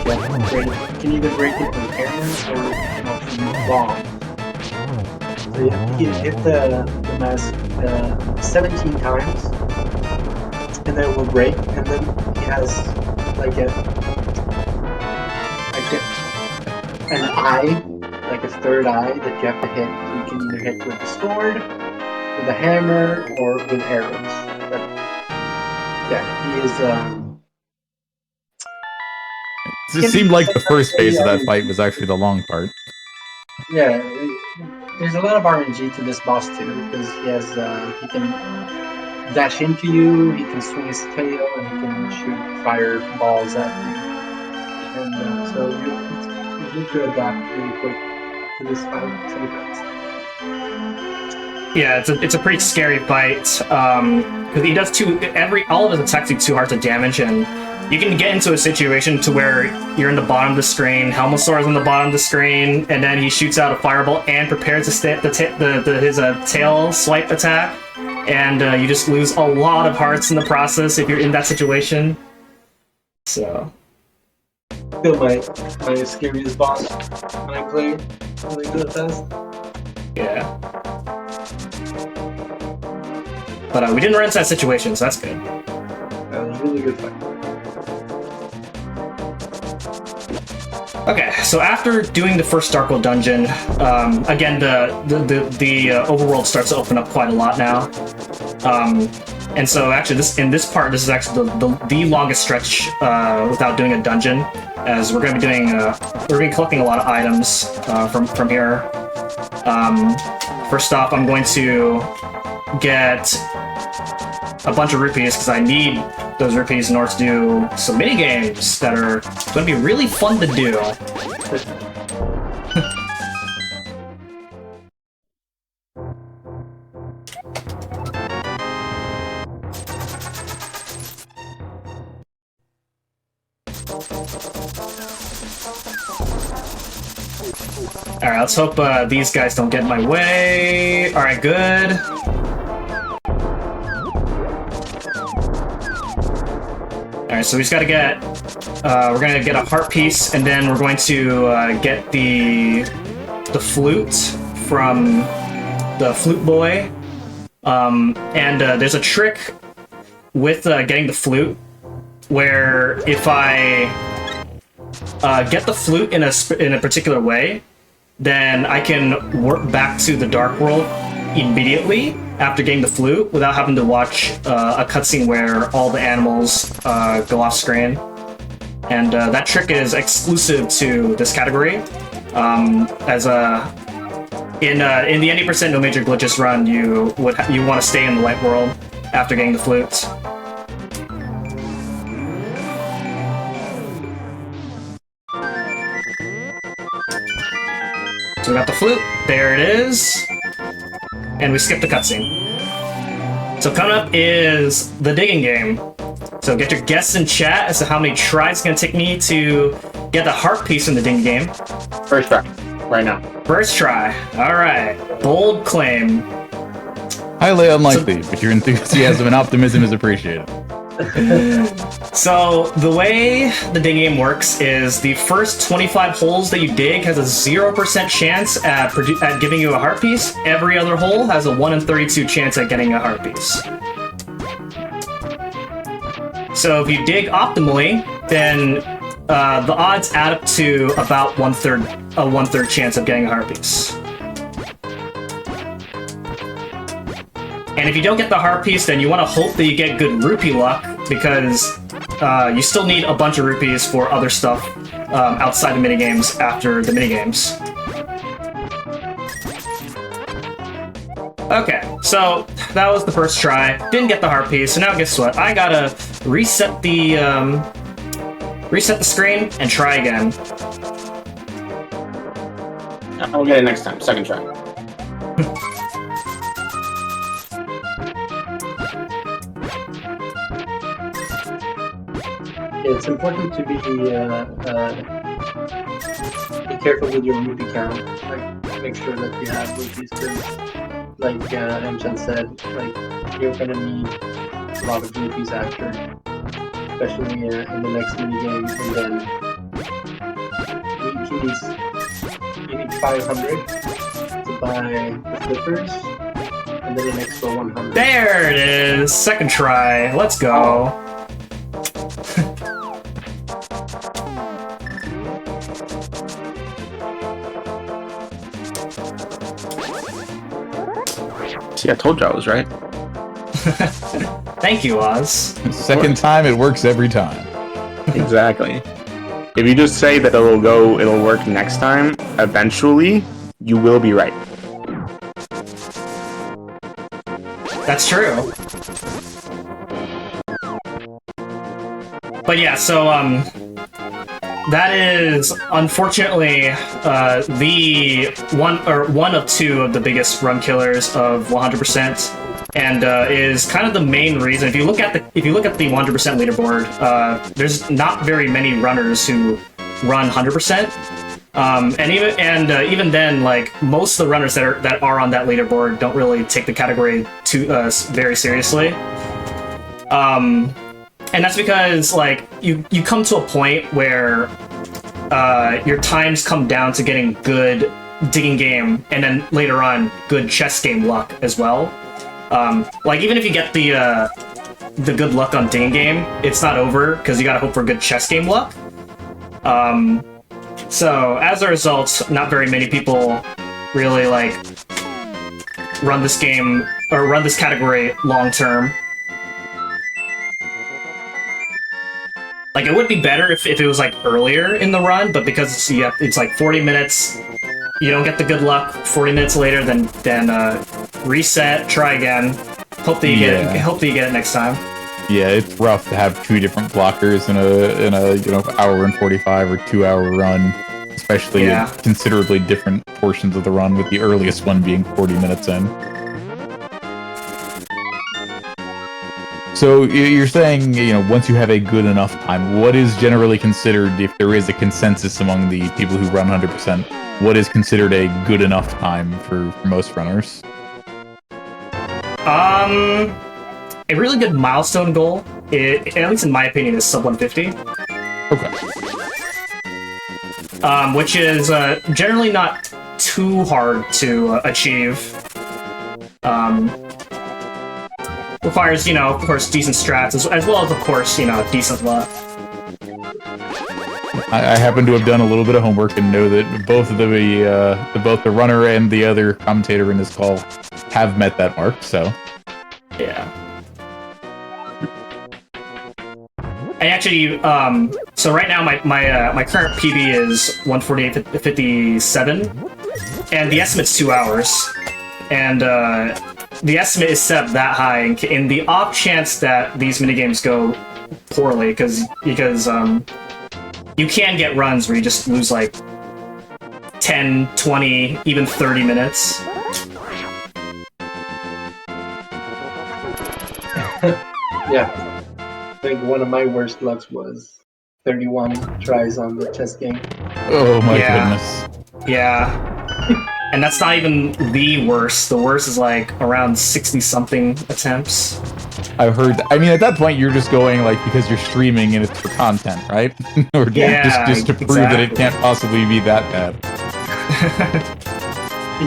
You have to break it. You can either break it with hammers or you can also use bombs. So you have to hit the mask 17 times, and then it will break. And then he has like an eye, like a third eye that you have to hit. So you can either hit with the sword, with a hammer, or with arrows. But yeah, he is. It seemed like the first phase of that fight was actually the long part. Yeah, there's a lot of RNG to this boss too, because he has he can dash into you, he can swing his tail, and he can shoot fireballs at you. And so you need to adapt really quick to this fight sometimes. Yeah, it's a pretty scary fight because he does all of his attacks do 2 hearts of damage, and you can get into a situation to where you're in the bottom of the screen, Helmosaur's on the bottom of the screen, and then he shoots out a fireball and prepares his tail swipe attack, and you just lose a lot of hearts in the process if you're in that situation. So. Still my scariest boss when I play the test. Yeah. But we didn't run into that situation, so that's good. That was a really good fight. Okay, so after doing the first Dark World dungeon, again the overworld starts to open up quite a lot now, and so actually in this part this is actually the longest stretch without doing a dungeon, as we're going to be collecting a lot of items from here. First off, I'm going to get a bunch of rupees because I need those rupees in order to do some mini games that are going to be really fun to do. Alright, let's hope these guys don't get in my way. Alright, good. Alright, so we just gotta get... we're gonna get a heart piece, and then we're going to get the flute from the flute boy. And there's a trick with getting the flute, where if I get the flute in a particular way, then I can warp back to the Dark World immediately after getting the flute without having to watch a cutscene where all the animals go off screen. And that trick is exclusive to this category. In the 80% no major glitches run, you want to stay in the light world after getting the flute. So we got the flute, there it is, and we skipped the cutscene. So coming up is the digging game. So get your guesses in chat as to how many tries it's going to take me to get the heart piece in the digging game. First try, right now. First try, alright, bold claim. Highly unlikely, but your enthusiasm and optimism is appreciated. So the way the digging game works is the first 25 holes that you dig has a 0% chance at giving you a heart piece. Every other hole has a 1 in 32 chance at getting a heart piece. So if you dig optimally, then the odds add up to about a one-third chance of getting a heart piece. And if you don't get the heart piece, then you want to hope that you get good rupee luck, because you still need a bunch of rupees for other stuff outside the minigames after the minigames. Okay, so that was the first try. Didn't get the heart piece, so now guess what? I gotta reset the screen and try again. I'll get it next time. Second try. It's important to be careful with your rupee count. Like, make sure that you have rupees because, like Emchan said, like you're gonna need a lot of rupees after, especially in the next mini game, and then you need 500 to buy the flippers, and then an extra 100. There it is! Second try. Let's go. See, I told you I was right. Thank you, Oz. Second time, it works every time. Exactly. If you just say that it'll work next time, eventually, you will be right. That's true. But yeah, so, that is unfortunately the one of two of the biggest run killers of 100%, and is kind of the main reason. If you look at the 100% leaderboard, there's not very many runners who run 100%, and even then, like most of the runners that are on that leaderboard don't really take the category too very seriously. And that's because, like, you come to a point where your times come down to getting good digging game, and then later on, good chess game luck as well. Like, even if you get the good luck on digging game, it's not over, because you gotta hope for good chess game luck. So, as a result, not very many people really, like, run this game, or run this category long-term. Like, it would be better if it was, like, earlier in the run, but because it's like 40 minutes, you don't get the good luck 40 minutes later, then reset, try again, hope that you get it next time. Yeah, it's rough to have two different blockers in a hour and 45 or 2 hour run, especially in considerably different portions of the run, with the earliest one being 40 minutes in. So you're saying, once you have a good enough time, what is generally considered, if there is a consensus among the people who run 100%, what is considered a good enough time for most runners? A really good milestone goal, at least in my opinion, is sub 150. Okay. Which is generally not too hard to achieve. Requires, of course, decent strats, as well as, of course, decent luck. I happen to have done a little bit of homework and know that both the runner and the other commentator in this call have met that mark, so... Yeah. I actually, so right now my current PB is 148.57, and the estimate's 2 hours, and the estimate is set that high in the off chance that these minigames go poorly, because you can get runs where you just lose like 10, 20, even 30 minutes. Yeah. I think one of my worst lucks was 31 tries on the chess game. Oh my goodness. Yeah. And that's not even the worst. The worst is like around 60-something attempts. I've heard... I mean, at that point, you're just going, like, because you're streaming and it's for content, right? Or just to prove that it can't possibly be that bad.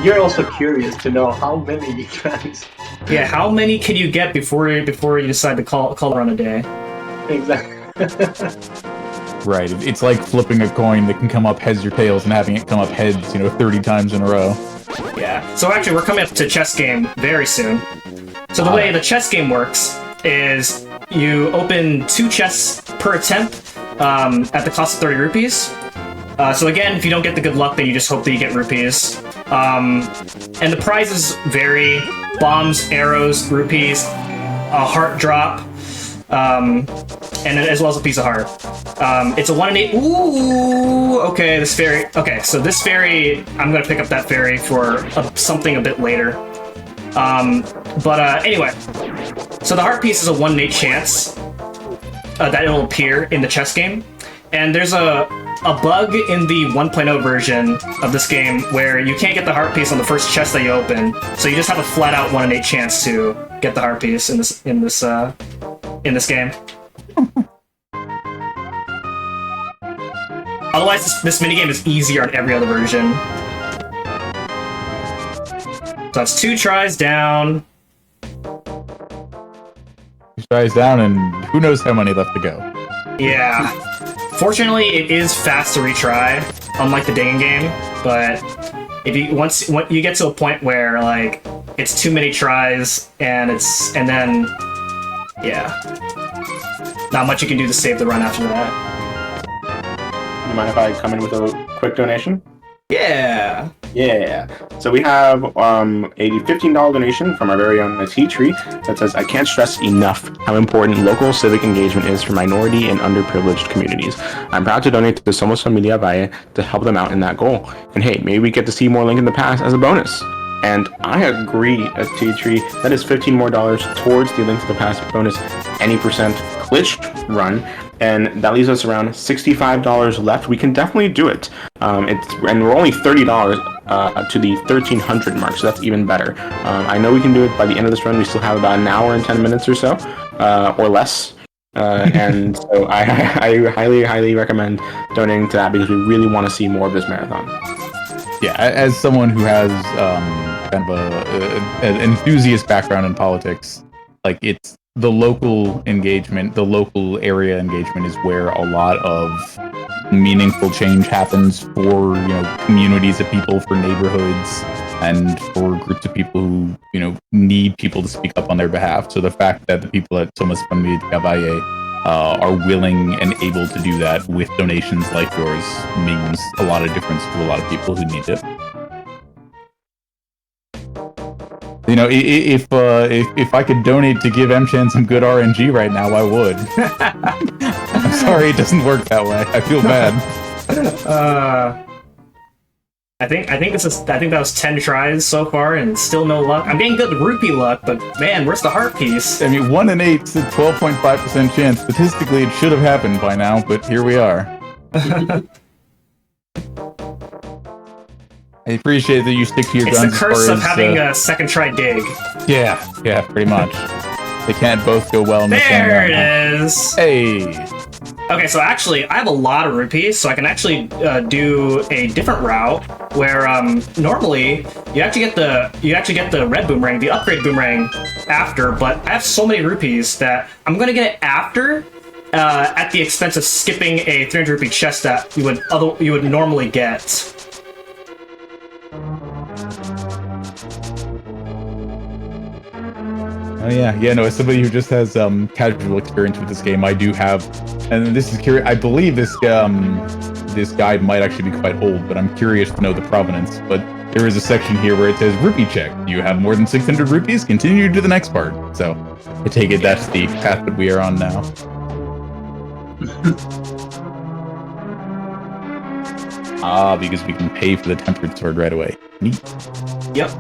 You're also curious to know how many tries. Yeah, how many can you get before you decide to call it on a day? Exactly. Right. It's like flipping a coin that can come up heads or tails and having it come up heads, 30 times in a row. Yeah. So actually, we're coming up to chess game very soon. So the way the chess game works is you open 2 chests per attempt at the cost of 30 rupees. So again, if you don't get the good luck, then you just hope that you get rupees. And the prizes vary: bombs, arrows, rupees, a heart drop, and as well as a piece of heart. It's a 1 in 8. Ooh, okay, this fairy. Okay, so this fairy, I'm gonna pick up that fairy for something a bit later. Anyway, so the heart piece is a 1 in 8 chance that it'll appear in the chess game. And there's a bug in the 1.0 version of this game where you can't get the heart piece on the first chest that you open, so you just have a flat out 1 in 8 chance to get the heart piece in this game. Otherwise, this minigame is easier on every other version. So that's 2 tries down. 2 tries down, and who knows how many left to go. Yeah. Fortunately, it is fast to retry, unlike the digging game. But if you once you get to a point where like it's too many tries, and then not much you can do to save the run after that. You mind if I come in with a quick donation? Yeah. Yeah. So we have a $15 donation from our very own Tea Tree that says, I can't stress enough how important local civic engagement is for minority and underprivileged communities. I'm proud to donate to the Somos Familia Valle to help them out in that goal. And hey, maybe we get to see more Link in the Past as a bonus. And I agree, as Tea Tree, that is $15 more towards the Link to the Past bonus any percent glitch run. And that leaves us around $65 left. We can definitely do it. And we're only $30 to the 1300 mark, so that's even better. I know we can do it by the end of this run. We still have about an hour and 10 minutes or so, or less. And so I highly recommend donating to that because we really want to see more of this marathon. Yeah, as someone who has kind of an enthusiast background in politics, like it's the local engagement, the local area engagement is where a lot of meaningful change happens for, communities of people, for neighborhoods, and for groups of people who, need people to speak up on their behalf. So the fact that the people at Somos Familia Valle are willing and able to do that with donations like yours means a lot of difference to a lot of people who need it. If I could donate to give M-Chan some good RNG right now, I would. I'm sorry it doesn't work that way. I feel bad. I think that was 10 tries so far and still no luck. I'm getting good rupee luck, but man, where's the heart piece? I mean, 1 in 8 is a 12.5% chance. Statistically, it should have happened by now, but here we are. I appreciate that you stick to your guns. It's the curse of having a second try dig. Yeah, pretty much. They can't both go well in the same There round. it is! Hey! Okay, so actually, I have a lot of rupees, so I can actually do a different route where normally you actually get the red boomerang, the upgrade boomerang after, but I have so many rupees that I'm gonna get it after at the expense of skipping a 300 rupee chest that you would normally get. Oh yeah, no, as somebody who just has casual experience with this game, I do have, and this is curious, I believe this guide might actually be quite old, but I'm curious to know the provenance. But there is a section here where it says rupee check. You have more than 600 rupees, continue to the next part. So I take it that's the path that we are on now. Because we can pay for the tempered sword right away. Neat. Yep.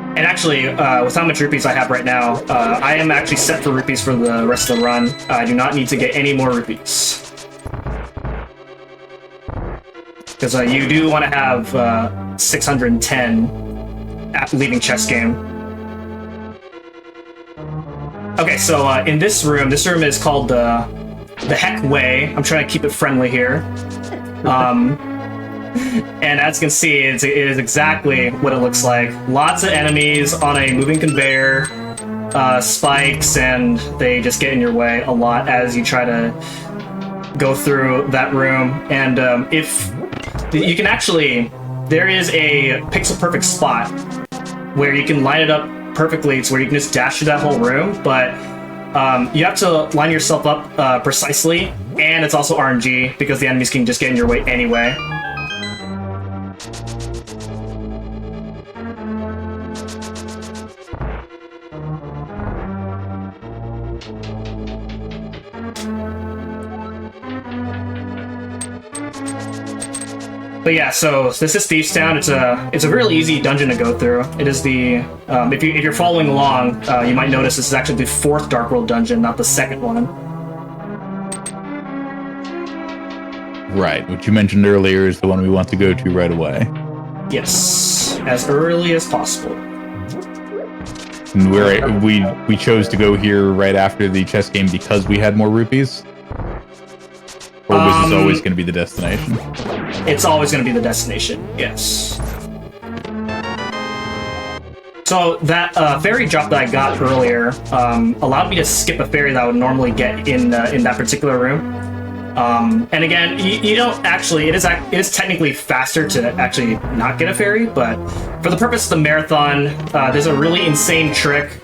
And actually, with how much rupees I have right now, I am actually set for rupees for the rest of the run. I do not need to get any more rupees. Because you do want to have 610 after leaving chess game. Okay, so in this room is called the Heck Way. I'm trying to keep it friendly here. And as you can see, it is exactly what it looks like. Lots of enemies on a moving conveyor, spikes, and they just get in your way a lot as you try to go through that room. And if you can actually, there is a pixel perfect spot where you can line it up perfectly to where you can just dash through that whole room, but you have to line yourself up precisely, and it's also RNG because the enemies can just get in your way anyway. But yeah, so this is Thieves Town. It's a really easy dungeon to go through. It is the if you're following along, you might notice this is actually the 4th Dark World dungeon, not the 2nd one. Right, which you mentioned earlier is the one we want to go to right away. Yes, as early as possible. And we chose to go here right after the chess game because we had more rupees? Or was this always going to be the destination? It's always going to be the destination, yes. So that fairy drop that I got earlier allowed me to skip a fairy that I would normally get in that particular room. And again, you don't actually. It is technically faster to actually not get a fairy, but for the purpose of the marathon, there's a really insane trick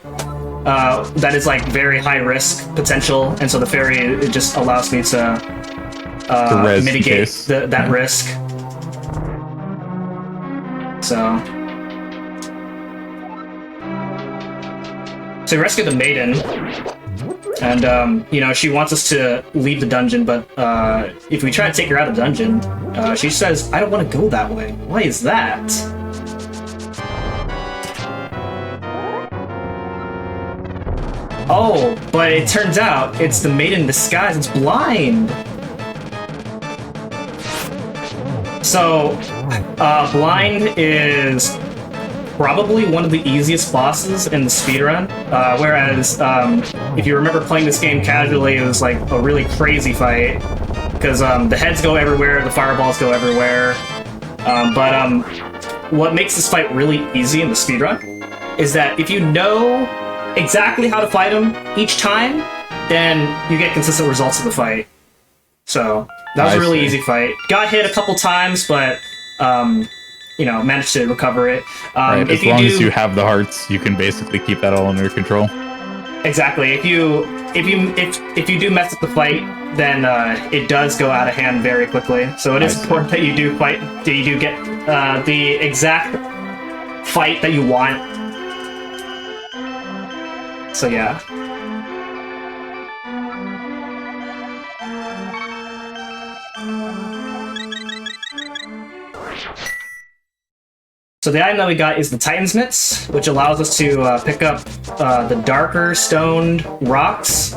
that is like very high risk potential, and so the fairy it just allows me to mitigate that risk. So we rescued the maiden. And, you know, she wants us to leave the dungeon, but if we try to take her out of the dungeon, she says, I don't want to go that way. Why is that? Oh, but it turns out it's the maiden in disguise. It's blind. So, blind is probably one of the easiest bosses in the speedrun, whereas if you remember playing this game casually, it was like a really crazy fight, because the heads go everywhere, the fireballs go everywhere, but what makes this fight really easy in the speedrun is that if you know exactly how to fight him each time, then you get consistent results of the fight. So, that was a really easy fight. Got hit a couple times, but you know, managed to recover it. Right, as long as you have the hearts, you can basically keep that all under control. Exactly. If you do mess up the fight, then it does go out of hand very quickly. So it is important that you do get the exact fight that you want. So yeah. So the item that we got is the Titan's Mitts, which allows us to pick up the darker stoned rocks,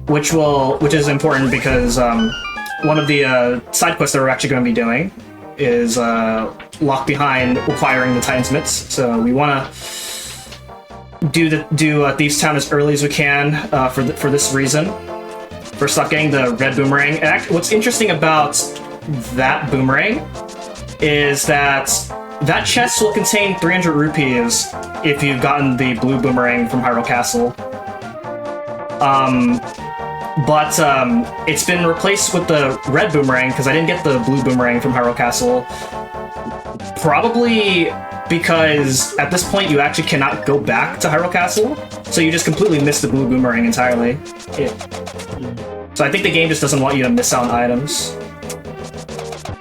which is important because one of the side quests that we're actually going to be doing is locked behind requiring the Titan's Mitts. So we want to do Thieves' Town as early as we can for this reason. First off, getting the red boomerang. And actually, what's interesting about that boomerang is that chest will contain 300 rupees if you've gotten the blue boomerang from Hyrule Castle. But it's been replaced with the red boomerang because I didn't get the blue boomerang from Hyrule Castle. Probably because at this point you actually cannot go back to Hyrule Castle, so you just completely miss the blue boomerang entirely. So I think the game just doesn't want you to miss out on items.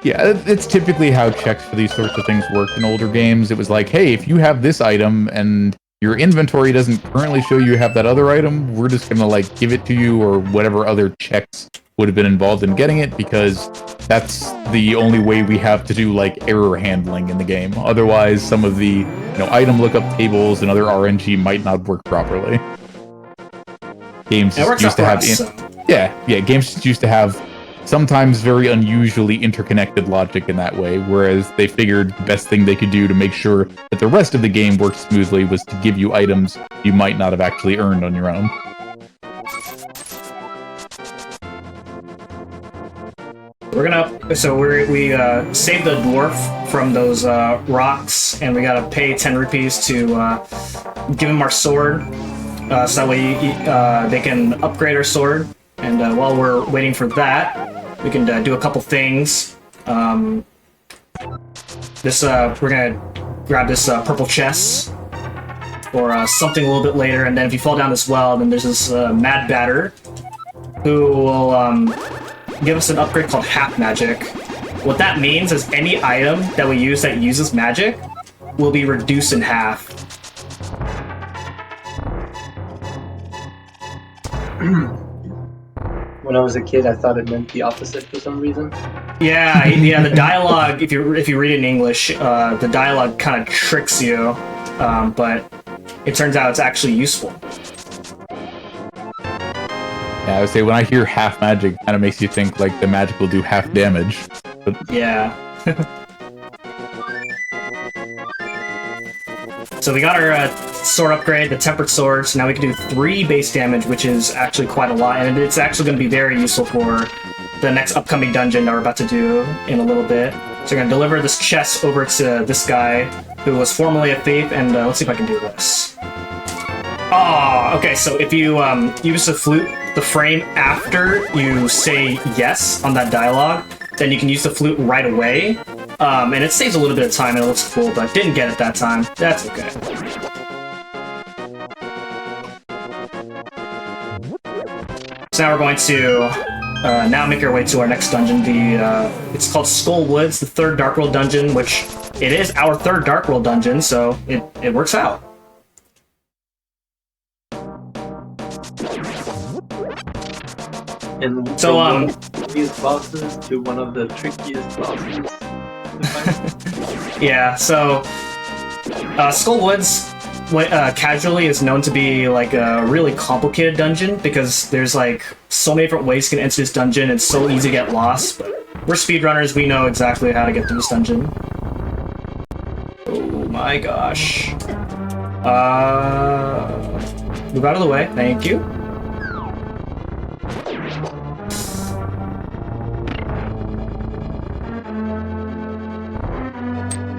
Yeah, it's typically how checks for these sorts of things worked in older games. It was like, hey, if you have this item and your inventory doesn't currently show you have that other item, we're just gonna like give it to you, or whatever other checks would have been involved in getting it, because that's the only way we have to do like error handling in the game. Otherwise, some of the item lookup tables and other RNG might not work properly. Games used to have games used to have sometimes very unusually interconnected logic in that way, whereas they figured the best thing they could do to make sure that the rest of the game worked smoothly was to give you items you might not have actually earned on your own. We saved the dwarf from those rocks, and we gotta pay 10 rupees to give him our sword, so that way they can upgrade our sword. And while we're waiting for that, we can do a couple things. We're gonna grab this purple chest or something a little bit later, and then if you fall down this well, then there's this mad batter who will give us an upgrade called half magic. What that means is any item that we use that uses magic will be reduced in half. When I was a kid, I thought it meant the opposite for some reason. Yeah. The dialogue, if you read it in English, the dialogue kind of tricks you, but it turns out it's actually useful. Yeah, Yeah, I would say when I hear half magic, kind of makes you think like the magic will do half damage. But Yeah. So we got our sword upgrade, the tempered sword, so now we can do 3 base damage, which is actually quite a lot, and it's actually going to be very useful for the next upcoming dungeon that we're about to do in a little bit. So we're going to deliver this chest over to this guy, who was formerly a thief, and let's see if I can do this. Oh, okay, so if you use the flute, the frame after you say yes on that dialogue, then you can use the flute right away. And it saves a little bit of time and it looks cool, but didn't get it that time. That's okay. So now we're going to now make our way to our next dungeon. It's called Skull Woods, the 3rd Dark World dungeon, which it is our 3rd Dark World dungeon, so it works out. And So, from one of the easiest bosses to one of the trickiest bosses. Yeah, so Skull Woods casually is known to be like a really complicated dungeon because there's like so many different ways you can enter this dungeon. It's so easy to get lost, but we're speedrunners, we know exactly how to get through this dungeon. Oh my gosh. Move out of the way, thank you.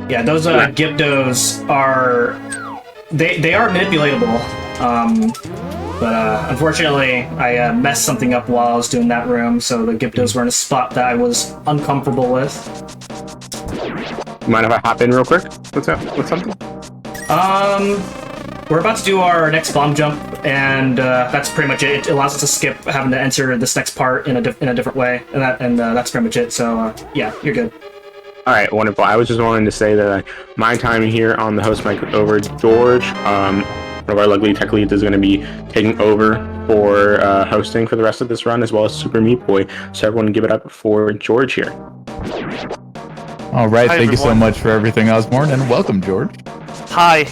Yeah, those Gyptos are... They are manipulatable, but unfortunately I messed something up while I was doing that room, so the Gyptos were in a spot that I was uncomfortable with. Mind if I hop in real quick? What's up? What's something? We're about to do our next bomb jump, and that's pretty much it. It allows us to skip having to enter this next part in a different way, and that's pretty much it. So yeah, you're good. All right, wonderful. I was just wanting to say that my time here on the host mic over George, one of our lovely tech leads, is going to be taking over for hosting for the rest of this run, as well as Super Meat Boy. So everyone give it up for George here. all right, Hi, thank you so everyone. much for everything, Osborne, and welcome, George. Hi.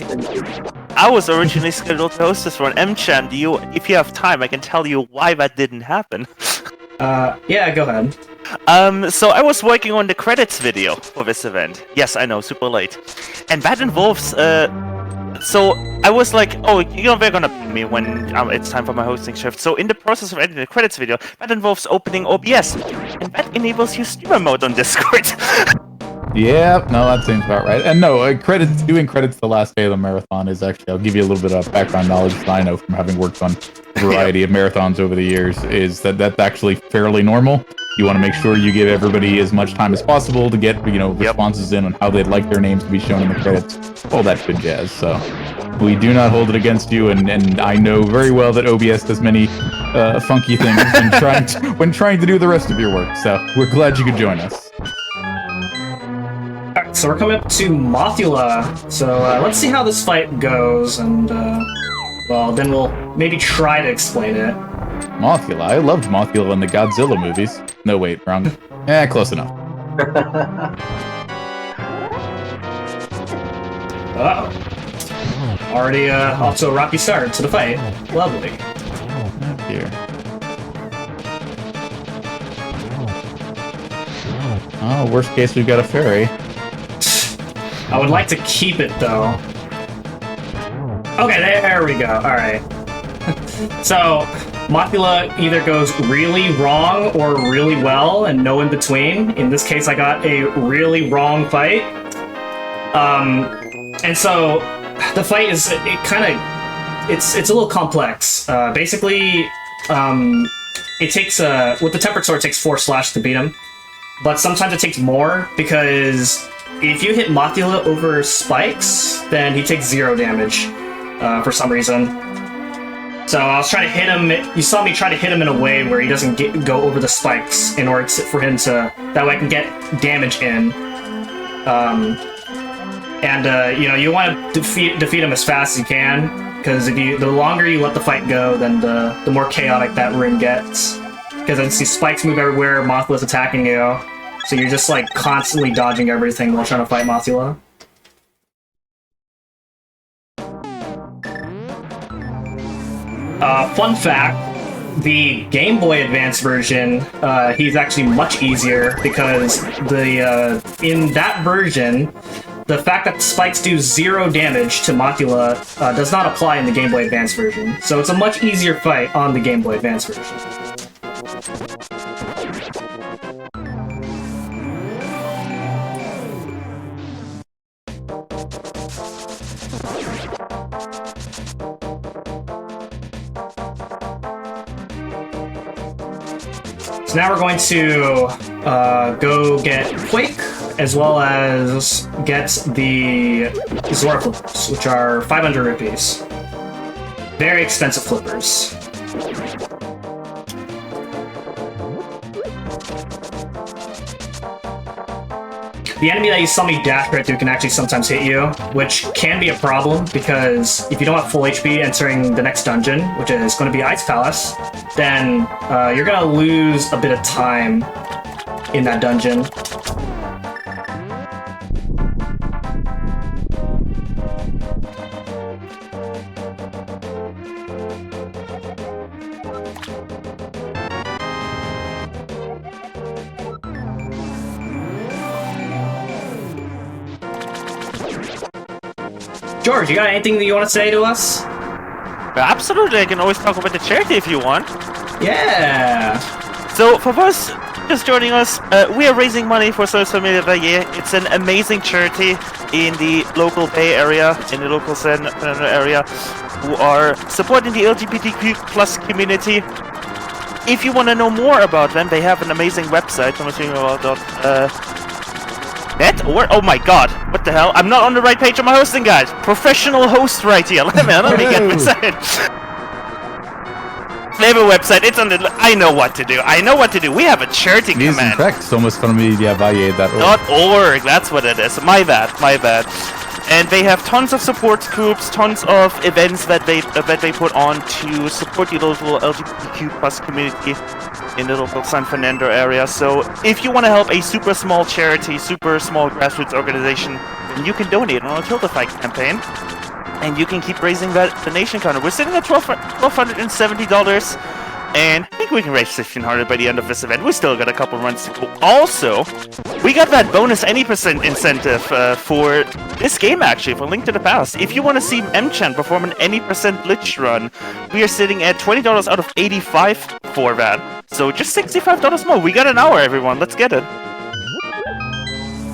I was originally scheduled to host this one. M-Chan, if you have time, I can tell you why that didn't happen. Yeah, go ahead. So I was working on the credits video for this event. Yes, I know, super late. And that involves, so I was like, oh, they're gonna ping me when it's time for my hosting shift. So in the process of editing the credits video, that involves opening OBS. And that enables you streamer mode on Discord. Yeah, no, that seems about right. And no, doing credits the last day of the marathon is actually, I'll give you a little bit of background knowledge that I know from having worked on a variety of marathons over the years, is that's actually fairly normal. You want to make sure you give everybody as much time as possible to get, responses in on how they'd like their names to be shown in the credits, all that good jazz. So we do not hold it against you, and I know very well that OBS does many funky things when trying to do the rest of your work. So we're glad you could join us. Alright, so we're coming up to Mothula, so let's see how this fight goes, and, well, then we'll maybe try to explain it. Mothula? I loved Mothula in the Godzilla movies. No, wait, wrong. Close enough. Uh-oh. Already off to a rocky start to the fight. Lovely. Oh, dear. Oh, worst case, we've got a fairy. I would like to keep it, though. Okay, there we go. Alright. So, Mothula either goes really wrong or really well, and no in between. In this case, I got a really wrong fight. And so, the fight is, it's a little complex. Basically, it takes, with the Tempered Sword, it takes 4 slash to beat him. But sometimes it takes more, because if you hit Mothula over spikes, then he takes 0 damage, for some reason. So I was trying to hit him, you saw me try to hit him in a way where he doesn't go over the spikes in order for him to, that way I can get damage in. You want to defeat him as fast as you can, because the longer you let the fight go, then the more chaotic that room gets. Because I see spikes move everywhere, Mothula's attacking you, so you're just like constantly dodging everything while trying to fight Mothula. Fun fact, the Game Boy Advance version, he's actually much easier because in that version, the fact that spikes do 0 damage to Macula does not apply in the Game Boy Advance version. So it's a much easier fight on the Game Boy Advance version. So now we're going to go get Quake, as well as get the Zora flippers, which are 500 rupees. Very expensive flippers. The enemy that you saw me dash right through can actually sometimes hit you, which can be a problem because if you don't have full HP entering the next dungeon, which is going to be Ice Palace, then you're going to lose a bit of time in that dungeon. George, you got anything that you want to say to us? Absolutely, I can always talk about the charity if you want. Yeah! So, for those just joining us, we are raising money for Somos Familia Valle. It's an amazing charity in the local Bay Area, in the local San Fernando area, who are supporting the LGBTQ plus community. If you want to know more about them, they have an amazing website, net or oh my god, what the hell? I'm not on the right page of my hosting guide. Professional host right here. Let me get this in. They have a website. It's on the. I know what to do. We have a charity command. Correct. Somos Familia Valle.org. .org. That's what it is. My bad. And they have tons of support groups, tons of events that they put on to support the local LGBTQ plus community in the local San Fernando area. So if you want to help a super small charity, super small grassroots organization, then you can donate on a Tilda Fight campaign. And you can keep raising that donation counter. We're sitting at $1,270, and I think we can raise $1,500 by the end of this event. We still got a couple runs to go. Also, we got that bonus any % incentive for this game, actually, for Link to the Past. If you want to see M-Chan perform an any % glitch run, we are sitting at $20 out of $85 for that. So just $65 more. We got an hour, everyone. Let's get it.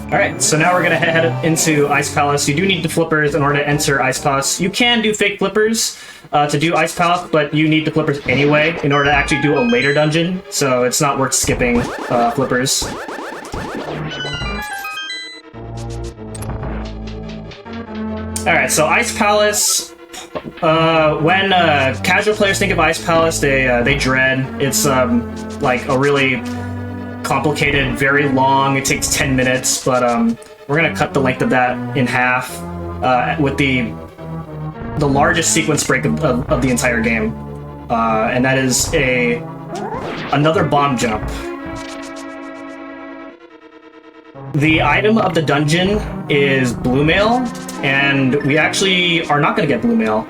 Alright, so now we're going to head into Ice Palace. You do need the flippers in order to enter Ice Palace. You can do fake flippers to do Ice Palace, but you need the flippers anyway in order to actually do a later dungeon, so it's not worth skipping flippers. Alright, so Ice Palace, when casual players think of Ice Palace, they dread. It's like a really complicated, very long, it takes 10 minutes, but we're gonna cut the length of that in half with the largest sequence break of the entire game, and that is another bomb jump. The item of the dungeon is blue mail, and we actually are not gonna get blue mail.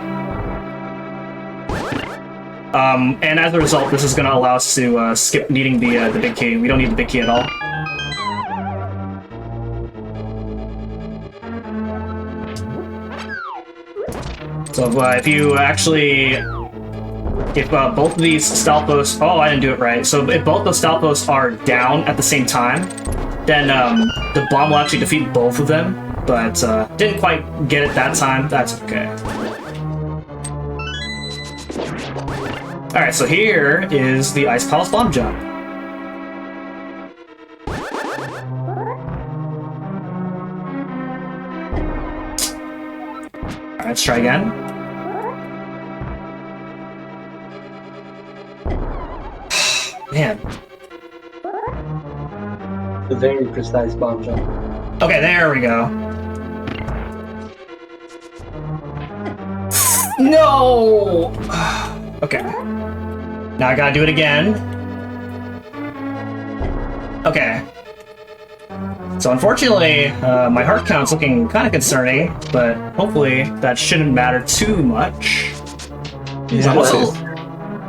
And as a result, this is going to allow us to skip needing the big key. We don't need the big key at all. So if both of these style posts, oh, I didn't do it right. So if both those style posts are down at the same time, then the bomb will actually defeat both of them. But didn't quite get it that time. That's okay. Alright, so here is the Ice Palace bomb jump. Alright, let's try again. Man. A very precise bomb jump. Okay, there we go. No! Okay. Now I gotta do it again. Okay. So unfortunately, my heart count's looking kind of concerning, but hopefully that shouldn't matter too much. Yeah,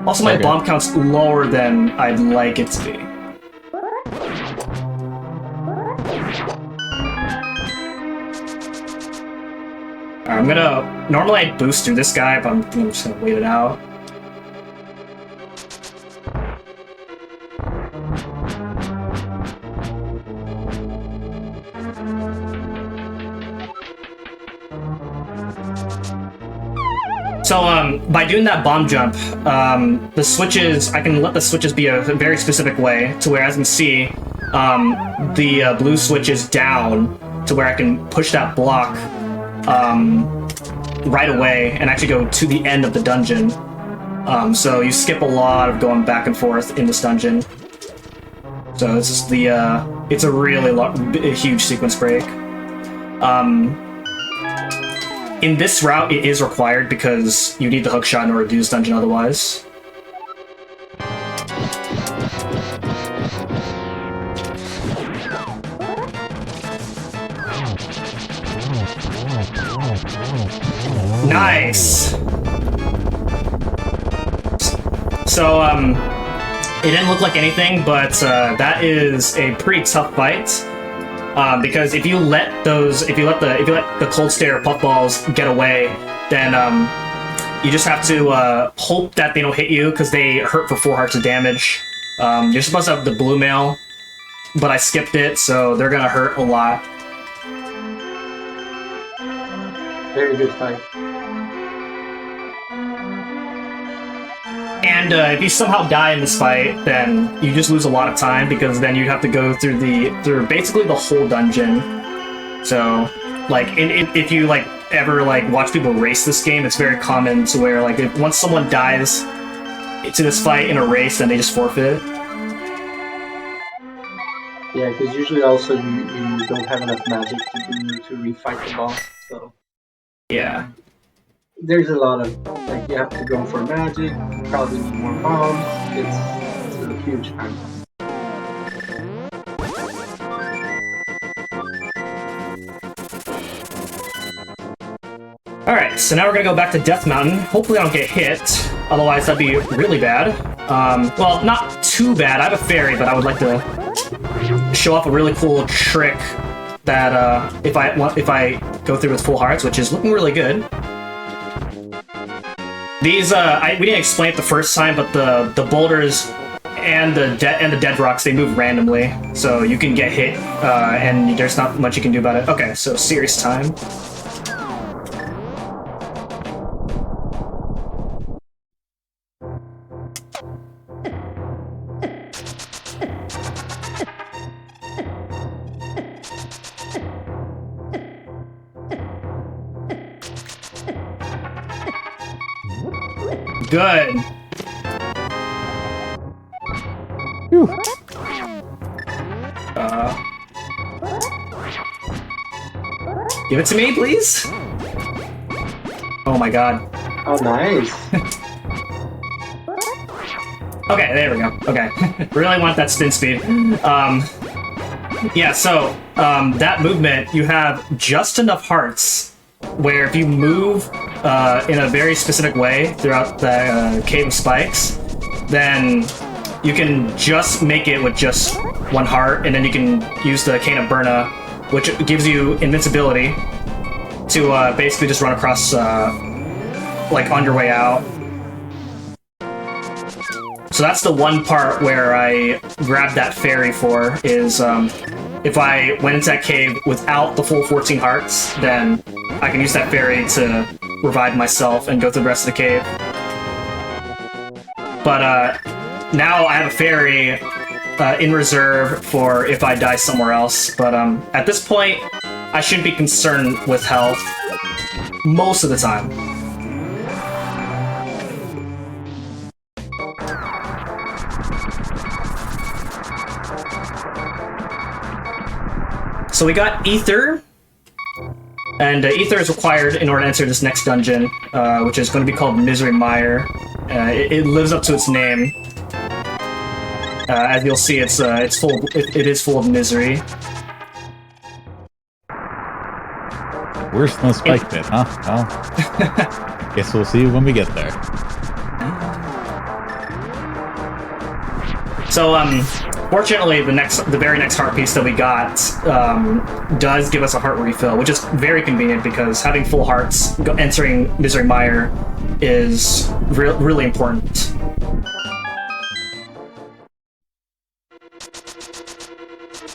Also, my Okay. bomb count's lower than I'd like it to be. I'm gonna... Normally I'd boost through this guy, but I'm just gonna wait it out. So, by doing that bomb jump, the switches, I can let the switches be a very specific way, to where, as you can see, the blue switch is down, to where I can push that block right away, and actually go to the end of the dungeon. So you skip a lot of going back and forth in this dungeon. So this is the, it's a really a huge sequence break. In this route, it is required because you need the hookshot in order to do this dungeon otherwise. Nice! So, it didn't look like anything, but that is a pretty tough fight. Because if you let the cold stare puffballs get away, then you just have to hope that they don't hit you, because they hurt for 4 hearts of damage. You're supposed to have the blue mail, but I skipped it, so they're gonna hurt a lot. Very good fight. And if you somehow die in this fight, then you just lose a lot of time, because then you'd have to go through basically the whole dungeon. So, like, if you like ever like watch people race this game, it's very common to where like once someone dies to this fight in a race, then they just forfeit. Yeah, because usually also you don't have enough magic to refight the boss, so Yeah. there's a lot of like you have to go for magic. You probably need more bombs. It's a huge time. Alright, so now we're gonna go back to Death Mountain. Hopefully I don't get hit, otherwise that'd be really bad. Well, not too bad. I have a fairy, but I would like to show off a really cool trick that if I go through with full hearts, which is looking really good. These we didn't explain it the first time, but the boulders and the dead rocks, they move randomly, so you can get hit, and there's not much you can do about it. Okay, so serious time. Good. Give it to me, please. Oh my god. Oh, nice. Okay, there we go. Okay. Really want that spin speed. Yeah, so, that movement, you have just enough hearts where if you move in a very specific way throughout the Cave of Spikes, then you can just make it with just 1 heart, and then you can use the Cane of Burna, which gives you invincibility to basically just run across, like, on your way out. So that's the one part where I grabbed that fairy for, is if I went into that cave without the full 14 hearts, then I can use that fairy to revive myself and go through the rest of the cave. But now I have a fairy in reserve for if I die somewhere else. But at this point, I shouldn't be concerned with health most of the time. So we got Ether, and Ether is required in order to enter this next dungeon, which is going to be called Misery Mire. It lives up to its name. As you'll see, it is full of misery. Worse than a spike pit, huh? Well, guess we'll see when we get there. So, fortunately, the very next heart piece that we got does give us a heart refill, which is very convenient because having full hearts entering Misery Mire is really important.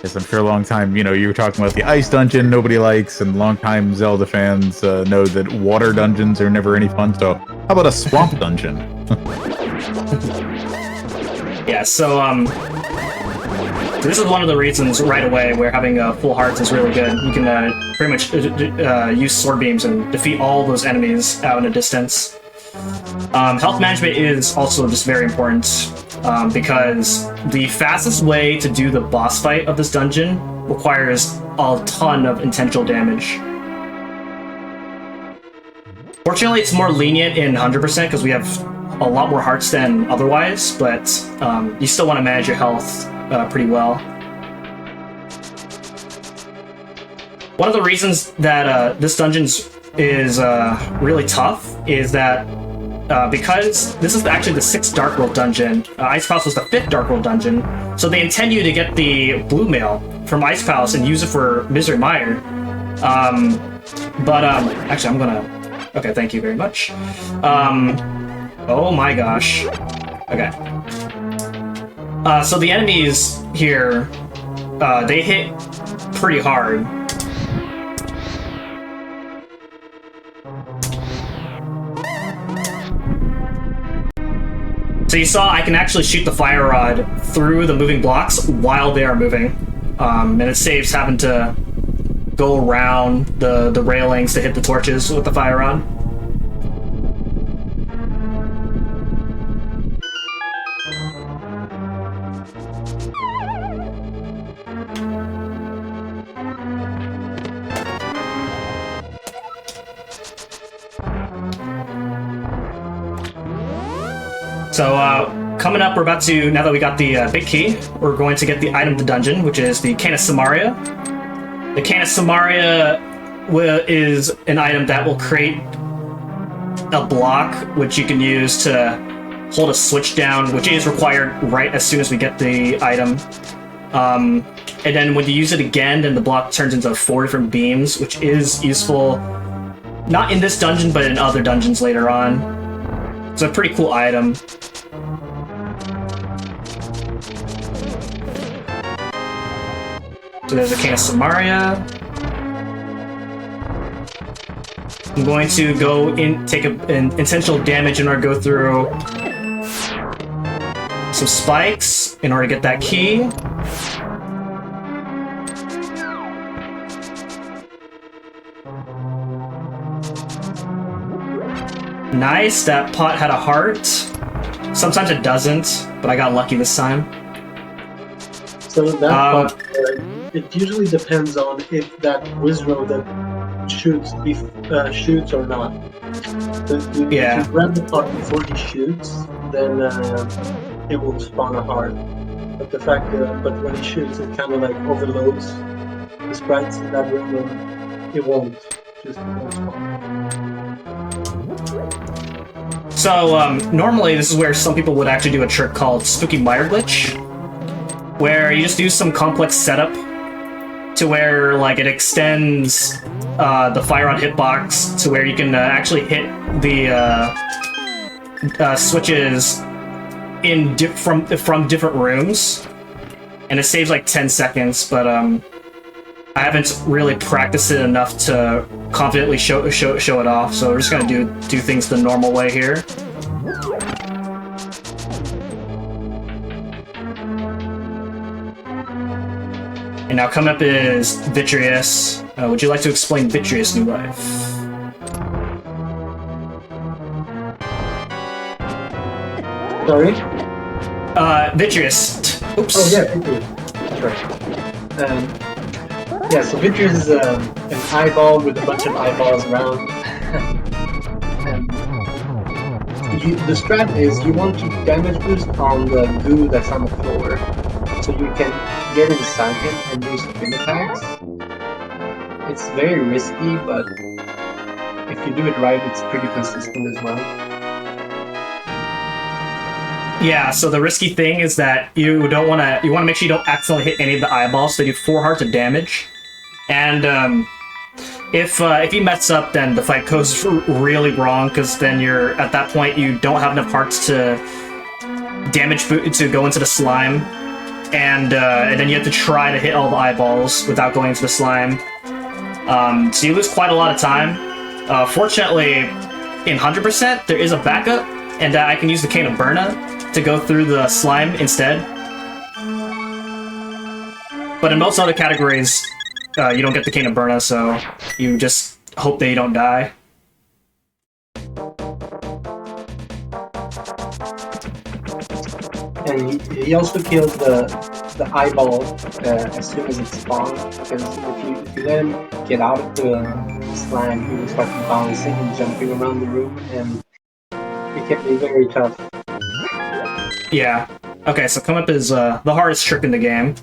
Yes, I'm sure a long time, you were talking about the ice dungeon nobody likes, and longtime Zelda fans know that water dungeons are never any fun, so how about a swamp dungeon? Yeah, so, this is one of the reasons right away where having full hearts is really good. You can pretty much use sword beams and defeat all those enemies out in a distance. Health management is also just very important because the fastest way to do the boss fight of this dungeon requires a ton of intentional damage. Fortunately, it's more lenient in 100% because we have a lot more hearts than otherwise, but you still want to manage your health pretty well. One of the reasons that this dungeon is really tough is that because this is actually the 6th Dark World dungeon, Ice Palace was the 5th Dark World dungeon, so they intend you to get the blue mail from Ice Palace and use it for Misery Mire. Actually, I'm gonna... Okay, thank you very much. Oh my gosh. Okay. So the enemies here, they hit pretty hard. So you saw I can actually shoot the fire rod through the moving blocks while they are moving. And it saves having to go around the railings to hit the torches with the fire rod. So, coming up, we're about to, now that we got the big key, we're going to get the item of the dungeon, which is the Cane of Samaria. The Cane of Samaria is an item that will create a block, which you can use to hold a switch down, which is required right as soon as we get the item. And then when you use it again, then the block turns into 4 different beams, which is useful, not in this dungeon, but in other dungeons later on. It's a pretty cool item. So there's a Cane of Samaria. I'm going to go in, take an intentional damage in order to go through some spikes in order to get that key. Nice, that pot had a heart. Sometimes it doesn't, but I got lucky this time. So that pot, it usually depends on if that Wizrow that shoots or not. If you grab the pot before he shoots, then it will spawn a heart. But the fact but when he shoots, it kind of like overloads the sprites in that room, and it won't. Just won't spawn. So, normally this is where some people would actually do a trick called Spooky Mire Glitch, where you just do some complex setup to where, like, it extends the fire on hitbox to where you can actually hit the switches from different rooms, and it saves like 10 seconds, but I haven't really practiced it enough to confidently show it off, so we're just gonna do things the normal way here. And now coming up is Vitreous. Would you like to explain Vitreous New Life? Sorry? Vitreous. Oops. Oh yeah, Vitreous. That's right. Yeah, so Vitreous is an eyeball with a bunch of eyeballs around. And the strat is you want to damage boost on the goo that's on the floor, so you can get inside him and do spin attacks. It's very risky, but if you do it right, it's pretty consistent as well. Yeah, so the risky thing is that you want to make sure you don't accidentally hit any of the eyeballs. So they do 4 hearts of damage, and if you mess up, then the fight goes really wrong, because then you're at that point you don't have enough hearts to go into the slime, and then you have to try to hit all the eyeballs without going into the slime. So you lose quite a lot of time. Fortunately, in 100%, there is a backup, and I can use the Cane of Burna to go through the slime instead. But in most other categories, you don't get the Cane of Burna, so you just hope that you don't die. And he also killed the eyeball as soon as it spawned, because if you let him get out of the slime, he will start bouncing and jumping around the room, and it can be very tough. Yeah. Okay, so come up is the hardest trick in the game.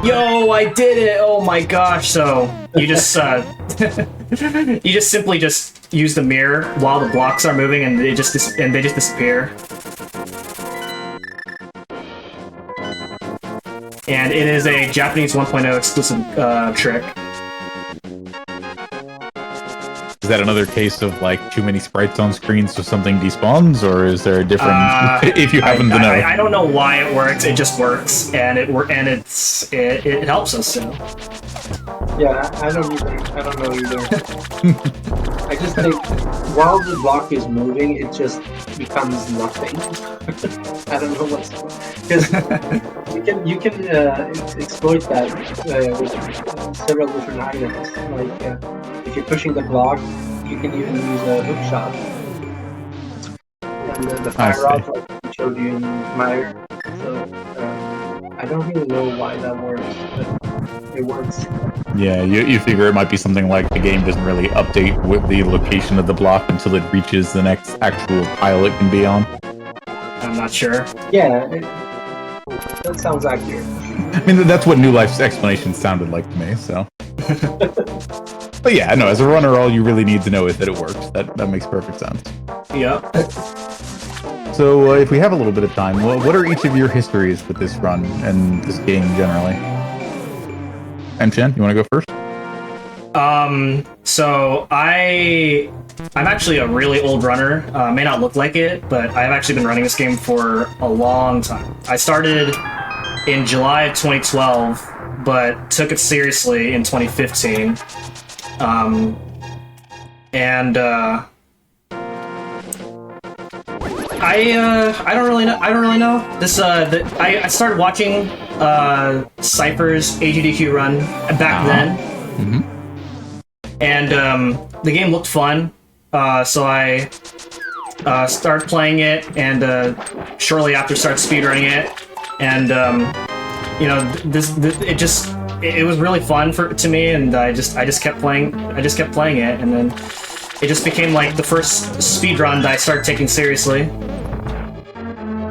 Yo, I did it! Oh my gosh! So you just simply use the mirror while the blocks are moving, and they just disappear. And it is a Japanese 1.0 exclusive trick. Is that another case of like too many sprites on screen so something despawns, or is there a different? If you happen to know, I don't know why it works. It just works, and it helps us. So. Yeah, I don't know either. I just think while the block is moving, it just becomes nothing. I don't know what's because you can exploit that with several different items. Like if you're pushing the block, you can even use a hook shot. And the fire rod, like we showed you in Meyer. So I don't really know why that works, but it works. Yeah, you figure it might be something like the game doesn't really update with the location of the block until it reaches the next actual pile it can be on. I'm not sure. Yeah, that sounds accurate. I mean, that's what New Life's explanation sounded like to me, so. But yeah, no, as a runner, all you really need to know is that it works. That makes perfect sense. Yep. So, if we have a little bit of time, what are each of your histories with this run and this game generally? M-Chen, you want to go first? So I'm actually a really old runner. May not look like it, but I've actually been running this game for a long time. I started in July of 2012, but took it seriously in 2015. I don't really know. This I started watching Cypher's AGDQ run back then. Mm-hmm. And the game looked fun, so I started playing it, and shortly after started speedrunning it, and it was really fun to me, and I just kept playing it, and then it just became like the first speedrun that I started taking seriously.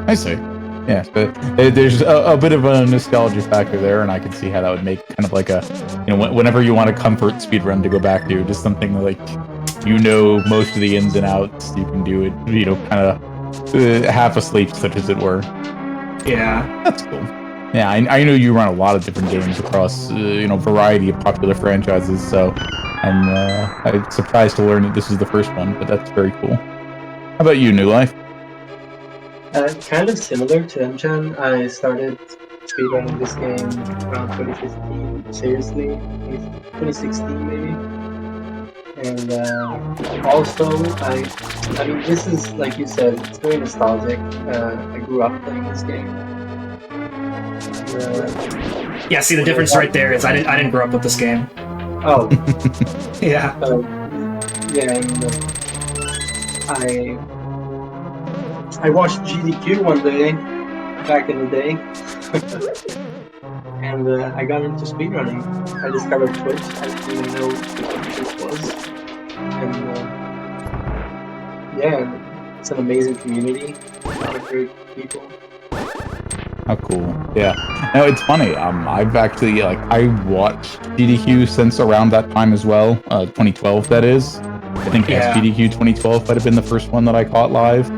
I see. Yeah, but there's a bit of a nostalgia factor there, and I can see how that would make kind of like a, whenever you want a comfort speedrun to go back to, just something like, most of the ins and outs, you can do it, kind of half asleep, such as it were. Yeah. That's cool. Yeah, I know you run a lot of different games across, variety of popular franchises, so I'm surprised to learn that this is the first one, but that's very cool. How about you, New Life? Kind of similar to M-Chan, I started speedrunning this game around 2015, seriously, 2016 maybe. And also, I mean, this is, like you said, it's very nostalgic. I grew up playing this game. Yeah, see, the difference right there is I didn't grow up with this game. Oh. Yeah. Yeah, and I watched GDQ one day, back in the day, and I got into speedrunning. I discovered Twitch. I didn't even know what Twitch was. And yeah, it's an amazing community. A lot of great people. How cool. Yeah. No, it's funny. I've actually, I watched GDQ since around that time as well, 2012 that is. I think SGDQ 2012 might have been the first one that I caught live.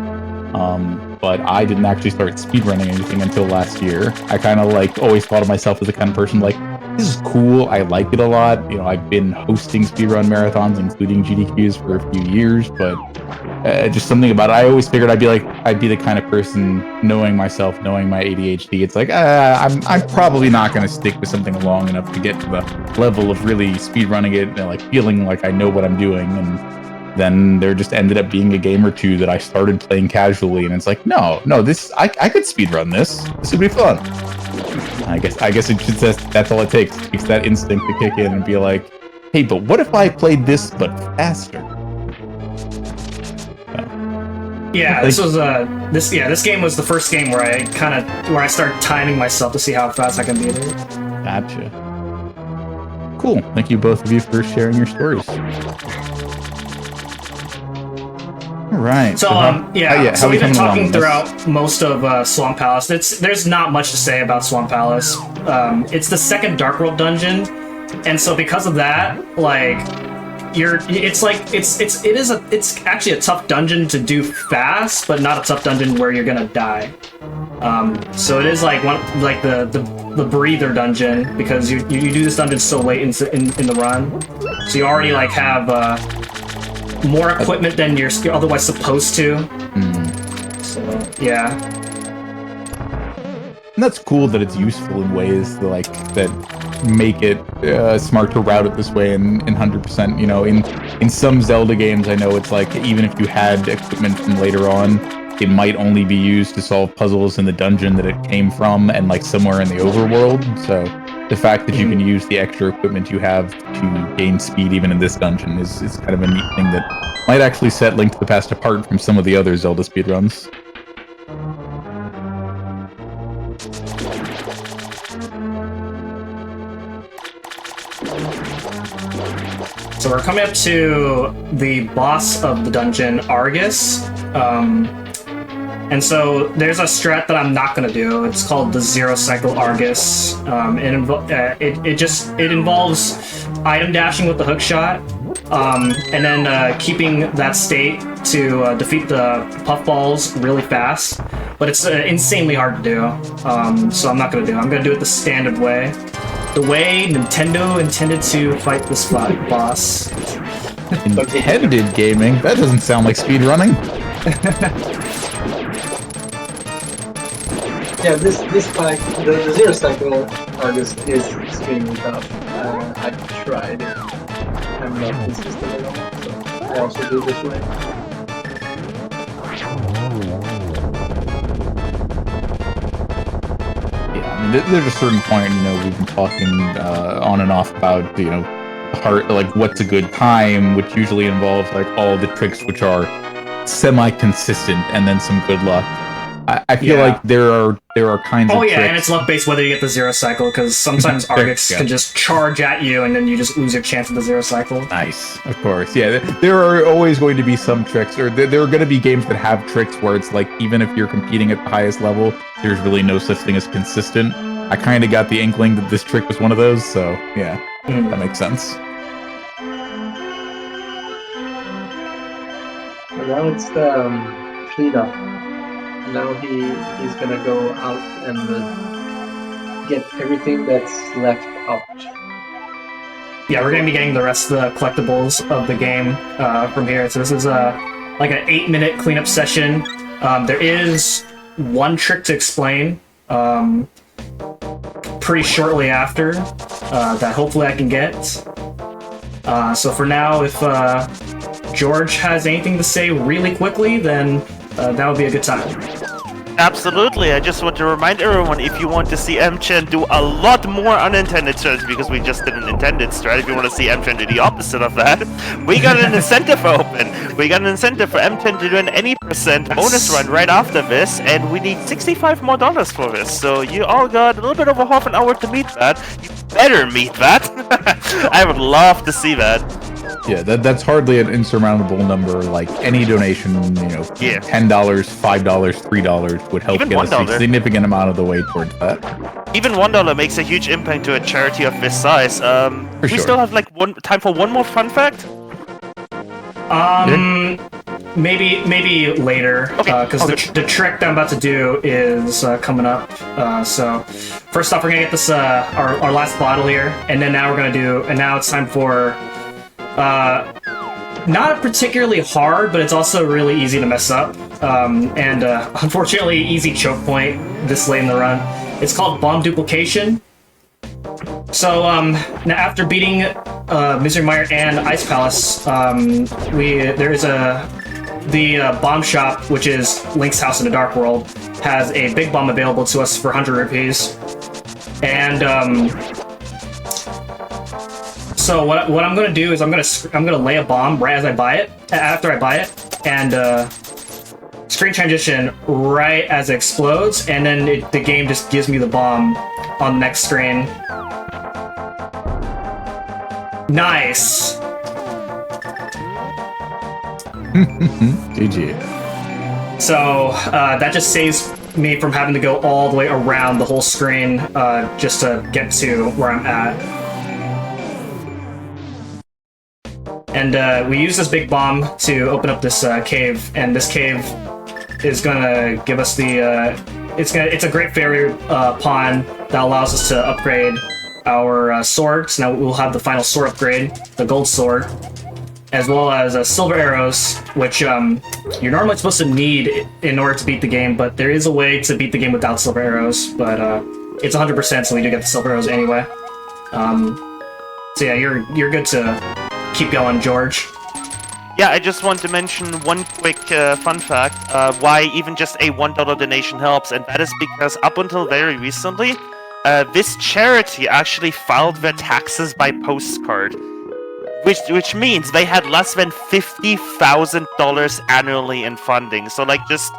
But I didn't actually start speedrunning anything until last year. I kind of like always thought of myself as the kind of person like, this is cool, I like it a lot. You know, I've been hosting speedrun marathons, including GDQs for a few years, but just something about it. I always figured I'd be the kind of person, knowing myself, knowing my ADHD. It's like, I'm probably not going to stick with something long enough to get to the level of really speedrunning it and like feeling like I know what I'm doing. And then there just ended up being a game or two that I started playing casually, and it's like, no, this I could speedrun this. This would be fun. I guess it just that's all it takes. It takes that instinct to kick in and be like, hey, but what if I played this but faster? Yeah, this game was the first game where I started timing myself to see how fast I can beat it. Gotcha. Cool. Thank you both of you for sharing your stories. All right. So, so we've been talking throughout most of Swamp Palace. There's not much to say about Swamp Palace. It's the second Dark World dungeon, and so because of that, like, it's actually a tough dungeon to do fast, but not a tough dungeon where you're gonna die. So it is like the breather dungeon, because you do this dungeon so late in the run, so you already like have more equipment than you're otherwise supposed to. So, yeah. And that's cool that it's useful in ways that make it smart to route it this way in 100%. You know, in some Zelda games, I know it's like, even if you had equipment from later on, it might only be used to solve puzzles in the dungeon that it came from and like somewhere in the overworld. So the fact that you can use the extra equipment you have to gain speed even in this dungeon is kind of a neat thing that might actually set Link to the Past apart from some of the other Zelda speedruns. So we're coming up to the boss of the dungeon, Argus. And so there's a strat that I'm not going to do. It's called the Zero Cycle Argus. It involves item dashing with the hook shot, and then keeping that state to defeat the puffballs really fast. But it's insanely hard to do, so I'm not going to do it. I'm going to do it the standard way. The way Nintendo intended to fight this boss. Intended gaming? That doesn't sound like speedrunning. Yeah, this fight, the Zero Cycle Argus is extremely tough. I've tried it. I'm not consistent at all, so I also do this way. Yeah, I mean, there's a certain point, you know, we've been talking on and off about, you know, like what's a good time, which usually involves like all the tricks which are semi-consistent and then some good luck. I feel like there are kinds of tricks. And it's luck based whether you get the Zero Cycle, because sometimes Argus can just charge at you and then you just lose your chance of the Zero Cycle. Nice, of course. Yeah, there are always going to be some tricks, or there are going to be games that have tricks where it's like, even if you're competing at the highest level, there's really no such thing as consistent. I kind of got the inkling that this trick was one of those, so yeah, that makes sense. And now it's the cleanup. Now he's gonna go out and get everything that's left out. Yeah, we're gonna be getting the rest of the collectibles of the game from here. So this is like an 8-minute cleanup session. There is one trick to explain pretty shortly after that hopefully I can get. So for now, if George has anything to say really quickly, then that would be a good time. Absolutely. I just want to remind everyone, if you want to see M-Chan do a lot more unintended strategy, because we just did an intended strat, if you want to see M-Chan do the opposite of that, we got an incentive open. We got an incentive for M-Chan to do an any percent bonus run right after this, and we need $65 more for this. So you all got a little bit over half an hour to meet that. You better meet that. I would love to see that. Yeah, that's hardly an insurmountable number. Like any donation, you know, $10, $5, $3 would help even get $1. us a significant amount of the way towards that. Even $1 makes a huge impact to a charity of this size. We still have like time for one more fun fact. Maybe later, because the trick that I'm about to do is coming up. So first off, we're gonna get this our last bottle here, and then now it's time for not particularly hard, but it's also really easy to mess up, and unfortunately easy choke point this late in the run. It's called bomb duplication. So now after beating Misery Mire and Ice Palace, there is the bomb shop, which is Link's house in the Dark World, has a big bomb available to us for 100 rupees. And so what I'm gonna do is I'm gonna lay a bomb right as I buy it, after I buy it, and screen transition right as it explodes, and then the game just gives me the bomb on the next screen. Nice. GG. So that just saves me from having to go all the way around the whole screen just to get to where I'm at. And we use this big bomb to open up this cave, and this cave is gonna give us the it's a great fairy pawn that allows us to upgrade our sword. So now we'll have the final sword upgrade, the gold sword, as well as silver arrows, which you're normally supposed to need in order to beat the game, but there is a way to beat the game without silver arrows, but it's 100%, so we do get the silver arrows anyway. So yeah, you're good to keep going, George. Yeah, I just want to mention one quick fun fact, why even just a $1 donation helps, and that is because up until very recently, this charity actually filed their taxes by postcard, which means they had less than $50,000 annually in funding. So like, just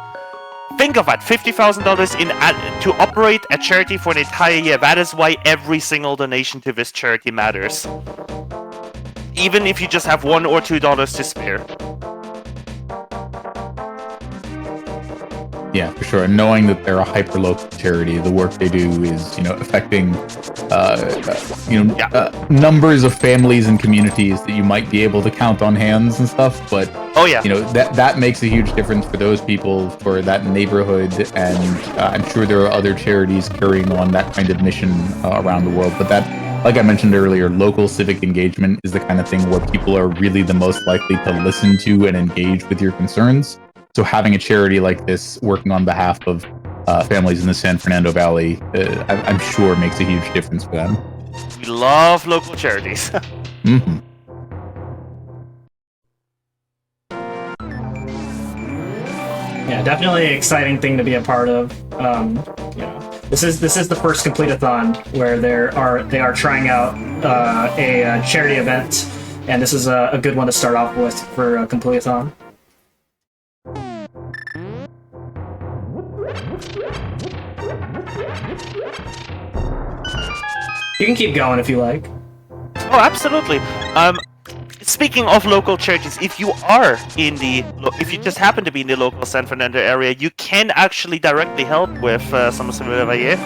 think of that, $50,000 to operate a charity for an entire year. That is why every single donation to this charity matters, even if you just have $1 or $2 to spare. Yeah, for sure. And knowing that they're a hyper-local charity, the work they do is, affecting, numbers of families and communities that you might be able to count on hands and stuff. But, that makes a huge difference for those people, for that neighborhood. And I'm sure there are other charities carrying on that kind of mission around the world. But that, like I mentioned earlier, local civic engagement is the kind of thing where people are really the most likely to listen to and engage with your concerns. So having a charity like this working on behalf of families in the San Fernando Valley, I'm sure makes a huge difference for them. We love local charities. Mm-hmm. Yeah, definitely an exciting thing to be a part of. This is the first Completithon where they are trying out a charity event, and this is a good one to start off with for Completithon. You can keep going if you like. Oh, absolutely. Speaking of local charities, if you just happen to be in the local San Fernando area, you can actually directly help with Somos Familia Valle.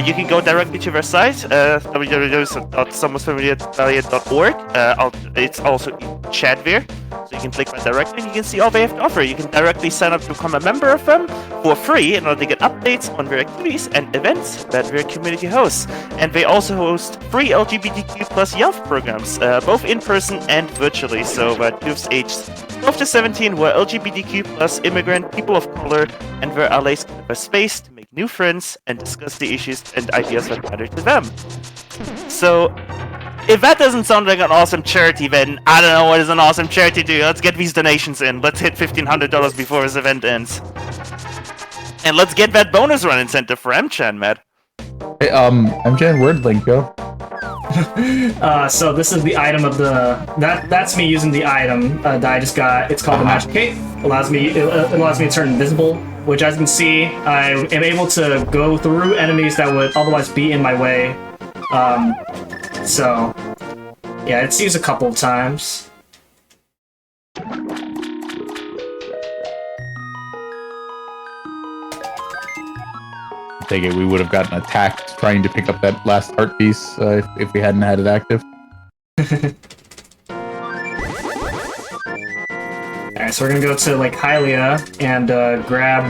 You can go directly to their site, www.somosfamiliavalle.org. It's also in chat there, so you can click that directly and you can see all they have to offer. You can directly sign up to become a member of them for free in order to get updates on their activities and events that their community hosts. And they also host free LGBTQ plus youth programs, both in person and virtually, so that youths aged 12 to 17 were LGBTQ plus immigrant, people of color, and their allies have a space to make new friends and discuss the issues and ideas that matter to them. So, if that doesn't sound like an awesome charity, then I don't know what is an awesome charity to do. Let's get these donations in. Let's hit $1,500 before this event ends. And let's get that bonus run incentive for M-Chan, Matt. Hey, M-Chan, where'd Link go? So this is the item of that's me using the item that I just got. It's called the Magic Cape. It allows me to turn invisible, which, as you can see, I am able to go through enemies that would otherwise be in my way. So yeah, it's used a couple of times. I take it we would have gotten attacked trying to pick up that last heart piece if we hadn't had it active. Alright, so we're gonna go to Lake Hylia and grab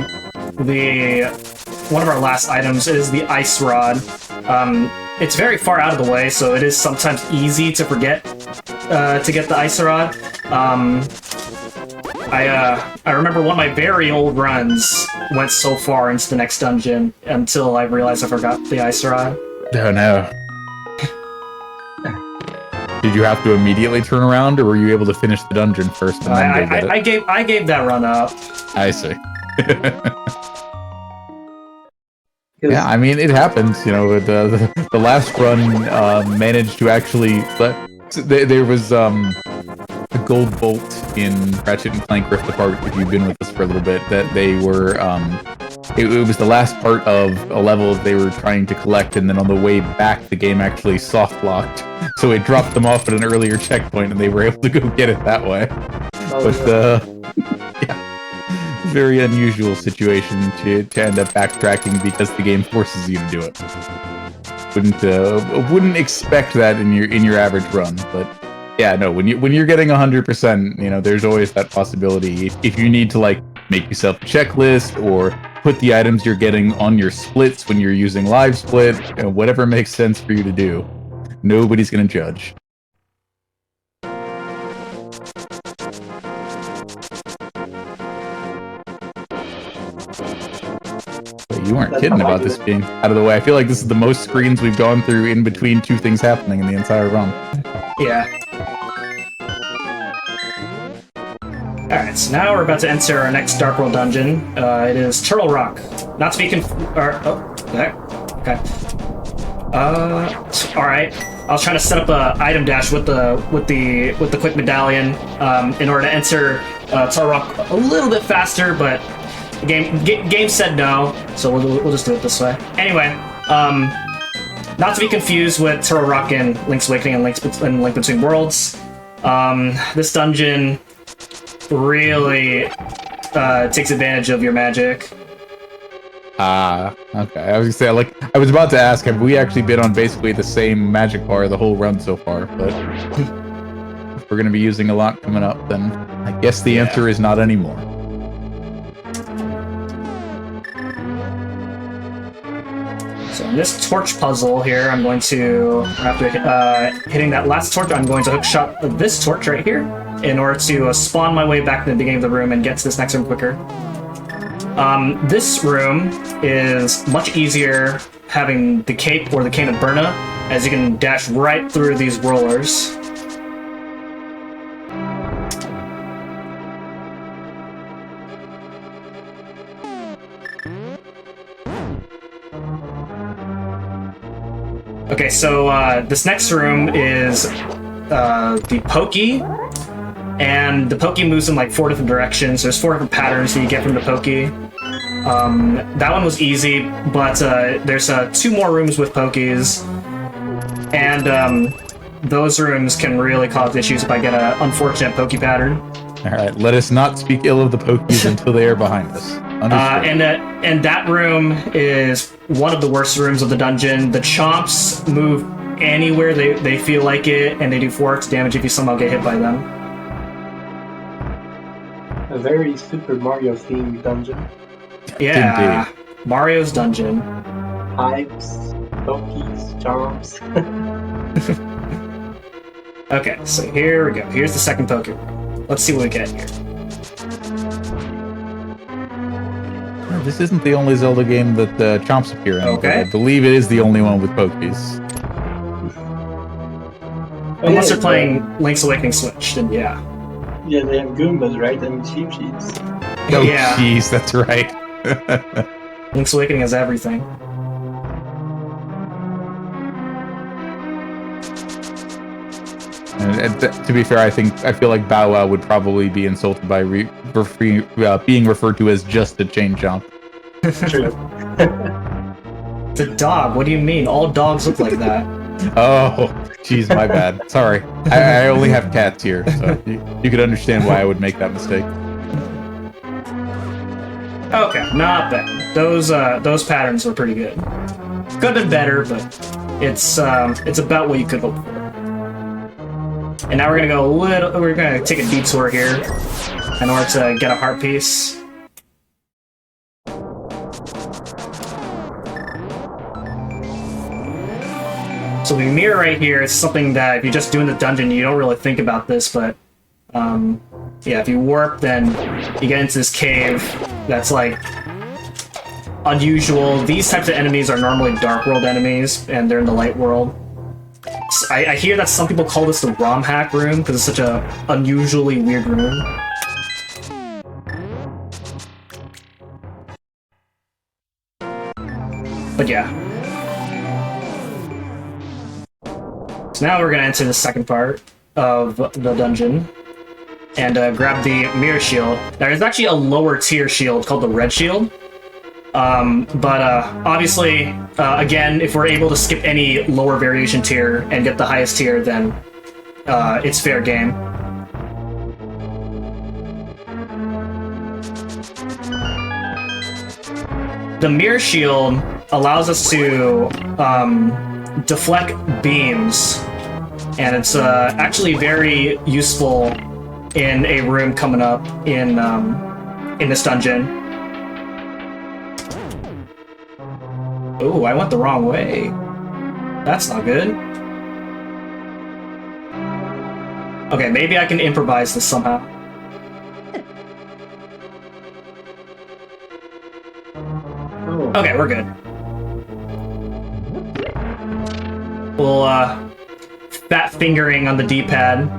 one of our last items. It is the ice rod. It's very far out of the way, so it is sometimes easy to forget to get the ice rod. I remember one of my very old runs went so far into the next dungeon until I realized I forgot the ice rod. Oh no. Did you have to immediately turn around, or were you able to finish the dungeon first and then go get it? I gave that run up. I see. Yeah, I mean, it happens. You know, the last run managed to actually... There was a gold bolt in Ratchet and Clank Rift Apart, if you've been with us for a little bit, that they were... It was the last part of a level they were trying to collect, and then on the way back, the game actually soft-locked. So it dropped them off at an earlier checkpoint, and they were able to go get it that way. Yeah, very unusual situation to end up backtracking because the game forces you to do it. Wouldn't expect that in your average run, but yeah, no. When you're getting 100%, you know, there's always that possibility. If you need to make yourself a checklist or put the items you're getting on your splits when you're using live split, whatever makes sense for you to do. Nobody's gonna judge. But you weren't kidding about this being out of the way. I feel like this is the most screens we've gone through in between two things happening in the entire run. Yeah. Alright, so now we're about to enter our next Dark World dungeon. It is Turtle Rock. Not to be oh, the heck? Okay. Alright. I was trying to set up a item dash with the quick medallion in order to enter Turtle Rock a little bit faster, but the game said no, so we'll just do it this way. Anyway, not to be confused with Turtle Rock and Link's Awakening and Link Between Worlds. This dungeon really takes advantage of your magic. Okay. I was gonna say, I was about to ask, have we actually been on basically the same magic bar the whole run so far? But if we're gonna be using a lot coming up, then I guess the answer is not anymore. So in this torch puzzle here, I'm going to, after hitting that last torch, I'm going to hookshot this torch right here in order to spawn my way back to the beginning of the room and get to this next room quicker. This room is much easier having the cape or the cane of Burna, as you can dash right through these rollers. Okay, so this next room is the Pokey, and the Pokey moves in 4 different directions. There's 4 different patterns that you get from the Pokey. That one was easy, but there's 2 more rooms with Pokies, and those rooms can really cause issues if I get an unfortunate Pokey pattern. Alright, let us not speak ill of the Pokies until they are behind us. And that room is one of the worst rooms of the dungeon. The Chomps move anywhere they feel like it, and they do 4x damage if you somehow get hit by them. A very Super Mario themed dungeon. Yeah, indeed. Mario's dungeon. Pipes, Pokies, Chomps. Okay, so here we go. Here's the second Poke room. Let's see what we get here. This isn't the only Zelda game that Chomps appear in. Okay. I believe it is the only one with Pokies. Unless they're playing Link's Awakening Switch, then yeah. Yeah, they have Goombas, right? And Cheep Sheets. Oh, yeah. Jeez, that's right. Link's Awakening has everything. And to be fair, I feel like Bow Wow would probably be insulted by being referred to as just a chain chomp. True. It's a dog. What do you mean? All dogs look like that. Oh, jeez, my bad. Sorry. I only have cats here, so you could understand why I would make that mistake. Okay, not bad. Those patterns were pretty good. Could have been better, but it's about what you could hope for. And now we're gonna take a detour here, in order to get a heart piece. So the mirror right here is something that if you're just doing the dungeon, you don't really think about this, but yeah, if you warp, then you get into this cave that's like unusual. These types of enemies are normally Dark World enemies, and they're in the Light World. I hear that some people call this the ROM hack room because it's such a unusually weird room. But yeah. So now we're gonna enter the second part of the dungeon and grab the mirror shield. Now, there's actually a lower tier shield called the red shield. But obviously, again, if we're able to skip any lower variation tier and get the highest tier, then it's fair game. The mirror shield allows us to deflect beams, and it's actually very useful in a room coming up in this dungeon. Oh, I went the wrong way. That's not good. Okay, maybe I can improvise this somehow. Oh. Okay, we're good. We'll, fat fingering on the D-pad.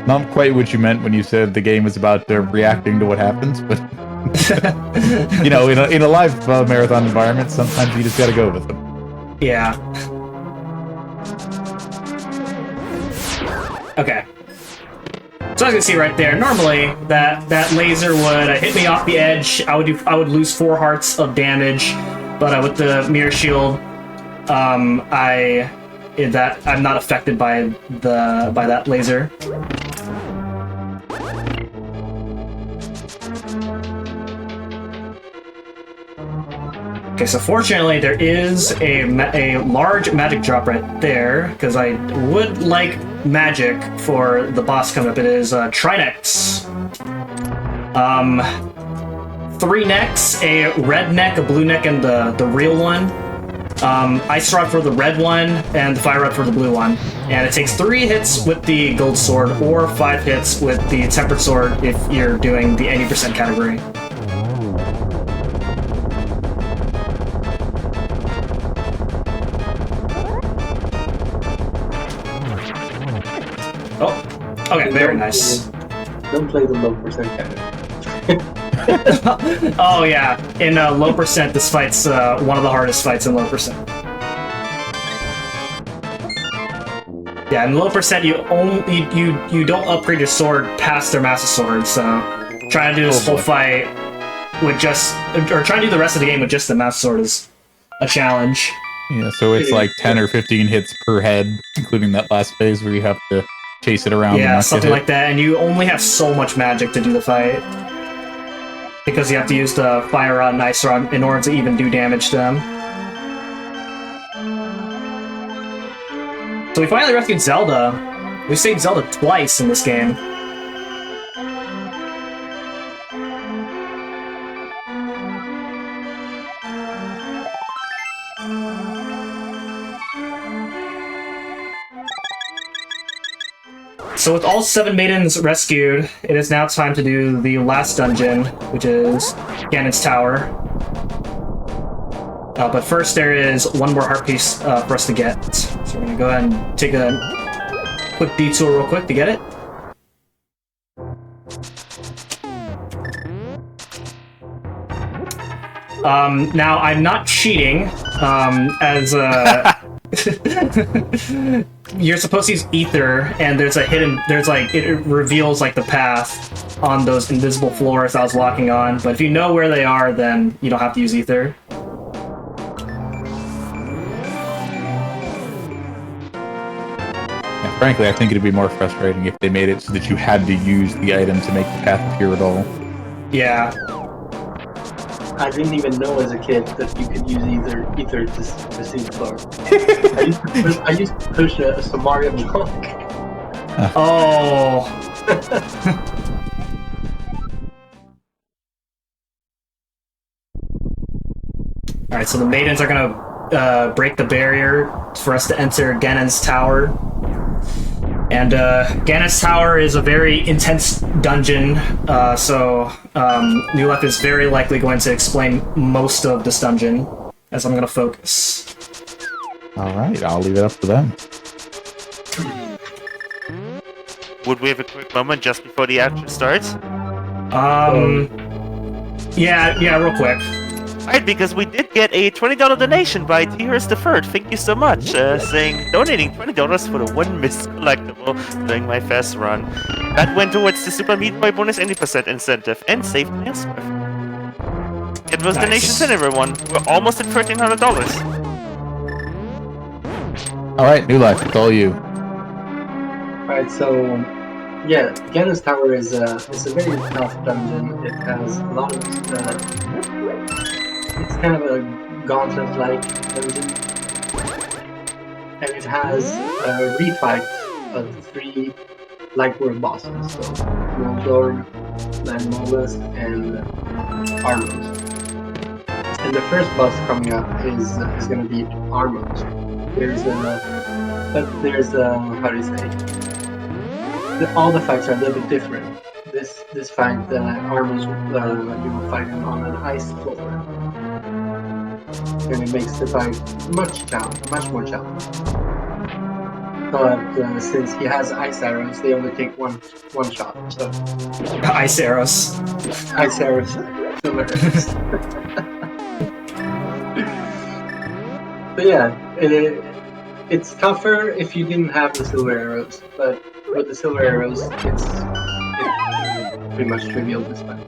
Not quite what you meant when you said the game is about reacting to what happens, but you know, in a live marathon environment, sometimes you just gotta go with it. Yeah. Okay. So as you can see right there, normally that laser would hit me off the edge. I would lose 4 hearts of damage, but with the mirror shield, I'm not affected by that laser. Okay, so fortunately there is a large magic drop right there, because I would like magic for the boss coming up. It is Trinex. 3 necks, a red neck, a blue neck, and the real one. Ice Rod for the red one, and the Fire Rod for the blue one. And it takes 3 hits with the gold sword, or 5 hits with the tempered sword if you're doing the 80% category. Oh, okay, very nice. Don't play the low percent category. Oh yeah, in low percent, this fight's one of the hardest fights in low percent. Yeah, in low percent, you don't upgrade your sword past their master sword. So trying to do this whole fight with trying to do the rest of the game with just the master sword is a challenge. Yeah, so it's like 10 or 15 hits per head, including that last phase where you have to chase it around. Yeah, and something like that, and you only have so much magic to do the fight. Because you have to use the Fire Rod and Ice Rod in order to even do damage to them. So we finally rescued Zelda. We saved Zelda twice in this game. So with all 7 maidens rescued, it is now time to do the last dungeon, which is Ganon's Tower. But first there is one more heart piece for us to get. So we're gonna go ahead and take a quick detour real quick to get it. Now I'm not cheating, as you're supposed to use ether, and there's it reveals like the path on those invisible floors I was walking on, but if you know where they are, then you don't have to use ether. Yeah, frankly, I think it'd be more frustrating if they made it so that you had to use the item to make the path appear at all. Yeah. I didn't even know as a kid that you could use ether to see the floor. I used to push a Samaria block. Oh. Alright, so the maidens are gonna break the barrier for us to enter Ganon's tower. And Ganon's tower is a very intense dungeon, so Newlef is very likely going to explain most of this dungeon, as I'm gonna focus. Alright, I'll leave it up to them. Would we have a quick moment just before the action starts? Yeah, real quick. Right, because we did get a $20 donation by Tears the Third. Thank you so much. Saying donating $20 for the one missed collectible during my fast run. That went towards the Super Meat Boy bonus 80% incentive and saved my Smith. It was Nice. donations in everyone. We're almost at $1,300. Alright, New Life, it's all you. Alright, so yeah, Ganon's Tower is a very tough dungeon. It has a lot of it's kind of a gauntlet-like dungeon, and it has a refight of 3 light world bosses, so Moldor, Landmolus, and Armos. And the first boss coming up is going to be Armos. There's how do you say? All the fights are a little bit different. This fight, Armos, you will fight him on an ice floor, and it makes the fight much more challenging. But since he has ice arrows, they only take one shot. So Ice arrows. ice arrows, silver arrows. But yeah, it's tougher if you didn't have the silver arrows. But with the silver arrows, it's pretty much trivial this fight.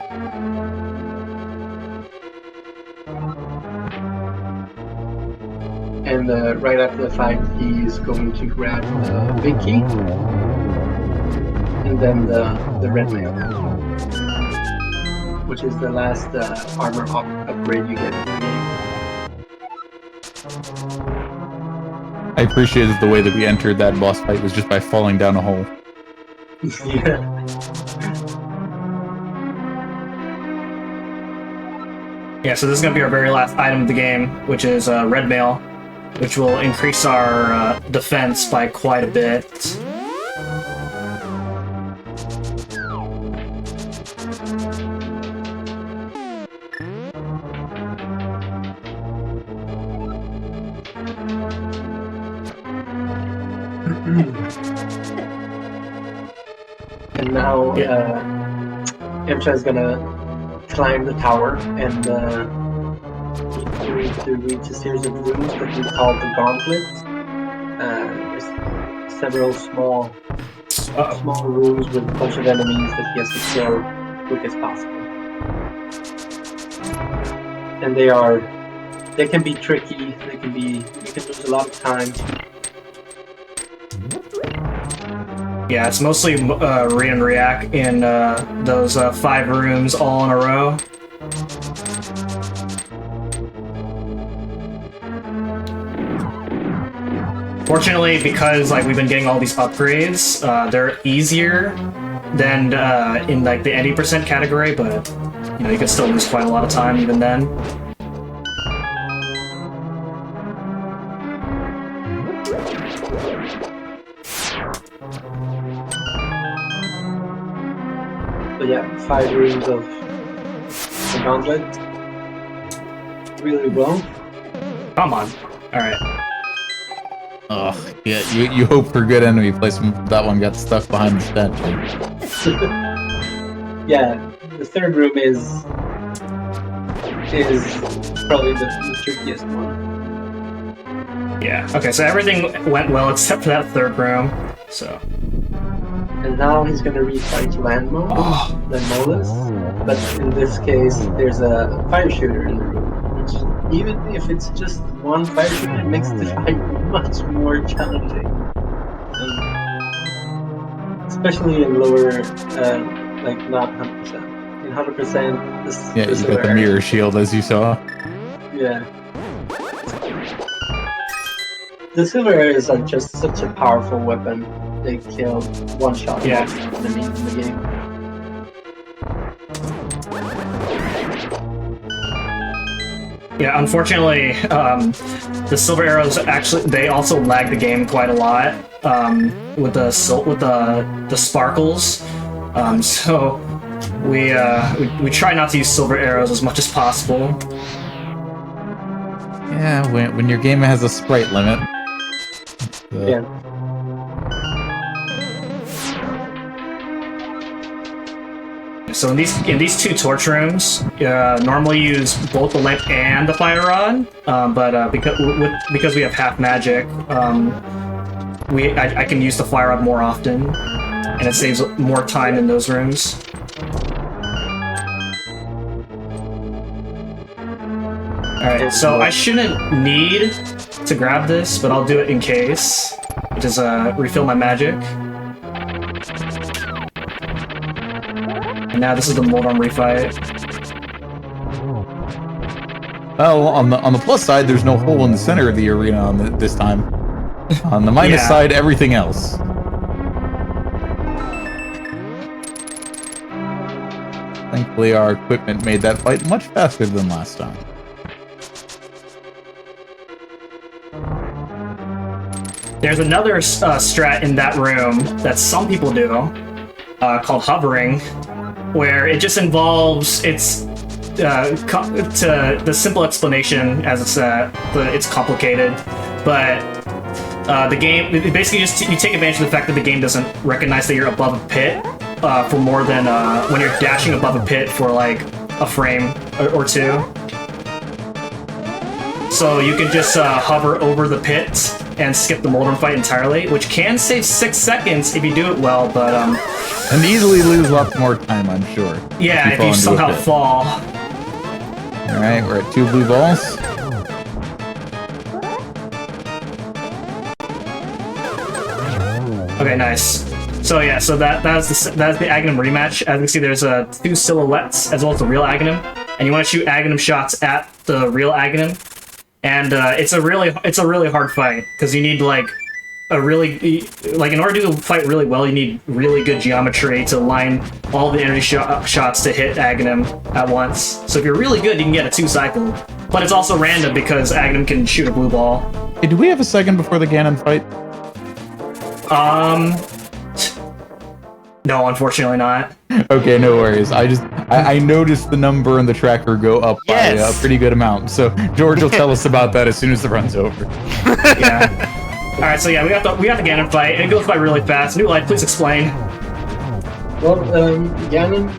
And right after the fight, he's going to grab the big key, and then the red mail, which is the last armor upgrade you get in the game. I appreciated the way that we entered that boss fight was just by falling down a hole. Yeah. Yeah, so this is gonna be our very last item of the game, which is red mail, which will increase our defense by quite a bit. And now Yamcha is gonna climb the tower and need to reach a series of rooms that we call the gauntlets. There's several small rooms with a bunch of enemies that he has to kill as quick as possible. And they can be tricky. You can lose a lot of time. Yeah, it's mostly read and react in those 5 rooms all in a row. Fortunately, because we've been getting all these upgrades, they're easier than in the 80% category, but you can still lose quite a lot of time even then. But yeah, 5 rooms of the gauntlet. Really well. Come on. Alright. Ugh, yeah, you hope for good enemy placement. That one got stuck behind the statue. Yeah, the third room is probably the trickiest one. Yeah. Okay, so everything went well except for that third room. So. And now he's gonna refight Landmolus, but in this case, there's a fire shooter in the room, which even if it's just one fire shooter, it makes the fight much more challenging. Especially in lower, not 100%, in 100%. Yeah, you got the mirror shield as you saw. Yeah. The silver arrows are just such a powerful weapon. They kill one shot enemies in the game. Yeah, unfortunately, the silver arrows they also lag the game quite a lot with the sparkles. So we try not to use silver arrows as much as possible. Yeah, when your game has a sprite limit. Yeah. So in these two torch rooms, normally use both the lamp and the fire rod, but because we have half magic, I can use the fire rod more often, and it saves more time in those rooms. Alright, so I shouldn't need to grab this, but I'll do it in case. Just refill my magic. And now this is the Moldorm refight. Well, on the plus side, there's no hole in the center of the arena this time. On the minus side, everything else. Thankfully, our equipment made that fight much faster than last time. There's another strat in that room that some people do, called hovering, where it just involves the simple explanation as it's complicated, but the game basically you take advantage of the fact that the game doesn't recognize that you're above a pit for more than when you're dashing above a pit for like a frame or two. So you can just hover over the pit and skip the Moldorm fight entirely, which can save 6 seconds if you do it well, but and easily lose lots more time, I'm sure. Yeah, if you somehow fall. Alright, we're at 2 blue balls. Okay, nice. So yeah, so that's the Aghanim rematch. As you can see, there's 2 silhouettes as well as the real Aghanim, and you want to shoot Aghanim shots at the real Aghanim. And it's a really hard fight because you need in order to fight really well, you need really good geometry to line all the energy shots to hit Aghanim at once. So if you're really good, you can get a 2 cycle, but it's also random because Aghanim can shoot a blue ball. Hey, do we have a second before the Ganon fight? No, unfortunately not. Okay, no worries. I noticed the number in the tracker go up by a pretty good amount, so George will tell us about that as soon as the run's over. Yeah. All right, so yeah, we got the Ganon fight, and it goes by really fast. New Light, please explain. Well, Ganon,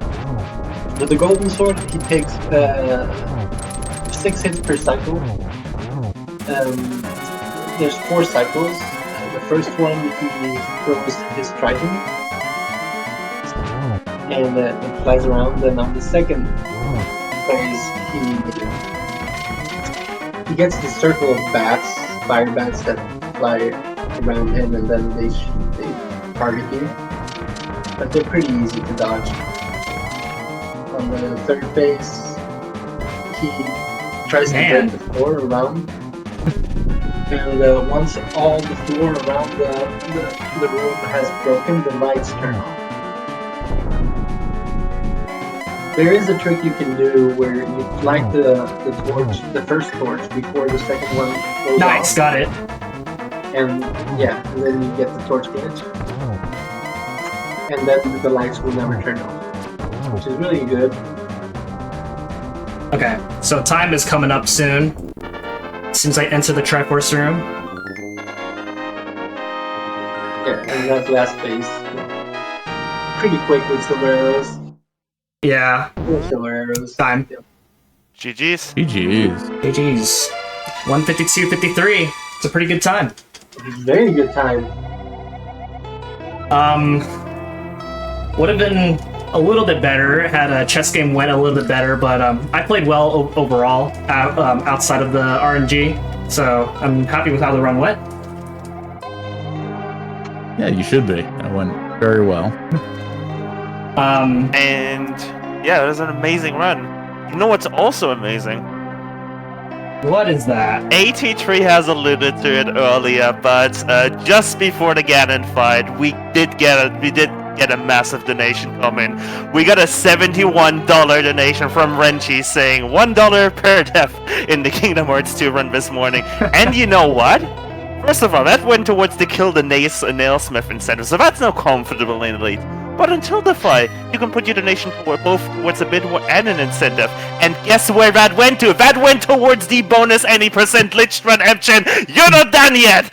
with the golden sword, he takes 6 hits per cycle. There's 4 cycles. The first one, he throws his trident, and it flies around. Then on the second phase, he gets the circle of bats, fire bats that fly around him, and then they target you. But they're pretty easy to dodge. On the third phase, he tries to break the floor around, and once all the floor around the room has broken, the lights turn off. There is a trick you can do where you light the torch, the first torch, before the second one goes Nice, off. got it. And yeah, and then you get the torch glitch. And then the lights will never turn off, which is really good. Okay, so time is coming up soon. As soon as I enter the Triforce room. Yeah, and that last phase. Pretty quick with silver arrows. Yeah. Silver arrows. Time. Yeah. GG's. GG's. GG's. 152.53. It's a pretty good time. Very good time. Would have been a little bit better had a chess game went a little bit better, but I played well overall outside of the RNG, so I'm happy with how the run went. Yeah, you should be. That went very well. And Yeah, it was an amazing run. You know what's also amazing? What is that? AT3 has alluded to it earlier, but just before the Ganon fight, we did get a massive donation coming. We got a $71 donation from Renchi saying $1 per death in the Kingdom Hearts 2 run this morning. And you know what? First of all, that went towards the Kill the Nailsmith incentive, so that's now comfortable in Elite. But until the fight, you can put your donation both towards a bid and an incentive. And guess where that went to? That went towards the bonus any percent glitched run Epchen. You're not done yet!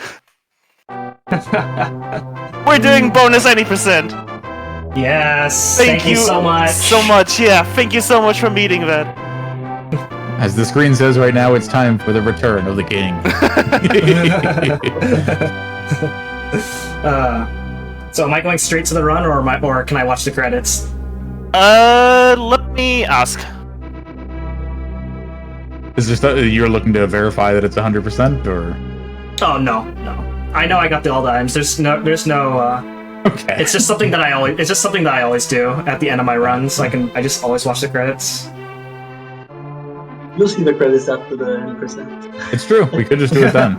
We're doing bonus any percent. Yes. Thank you so much. So much, yeah. Thank you so much for meeting that. As the screen says right now, it's time for the return of the king. So am I going straight to the run, or can I watch the credits? Let me ask. Is this you're looking to verify that it's 100%, or? Oh no. I know I got all the items. There's no. Okay. It's just something that I always do at the end of my runs. I just always watch the credits. You'll see the credits after the 80%. It's true. We could just do it then.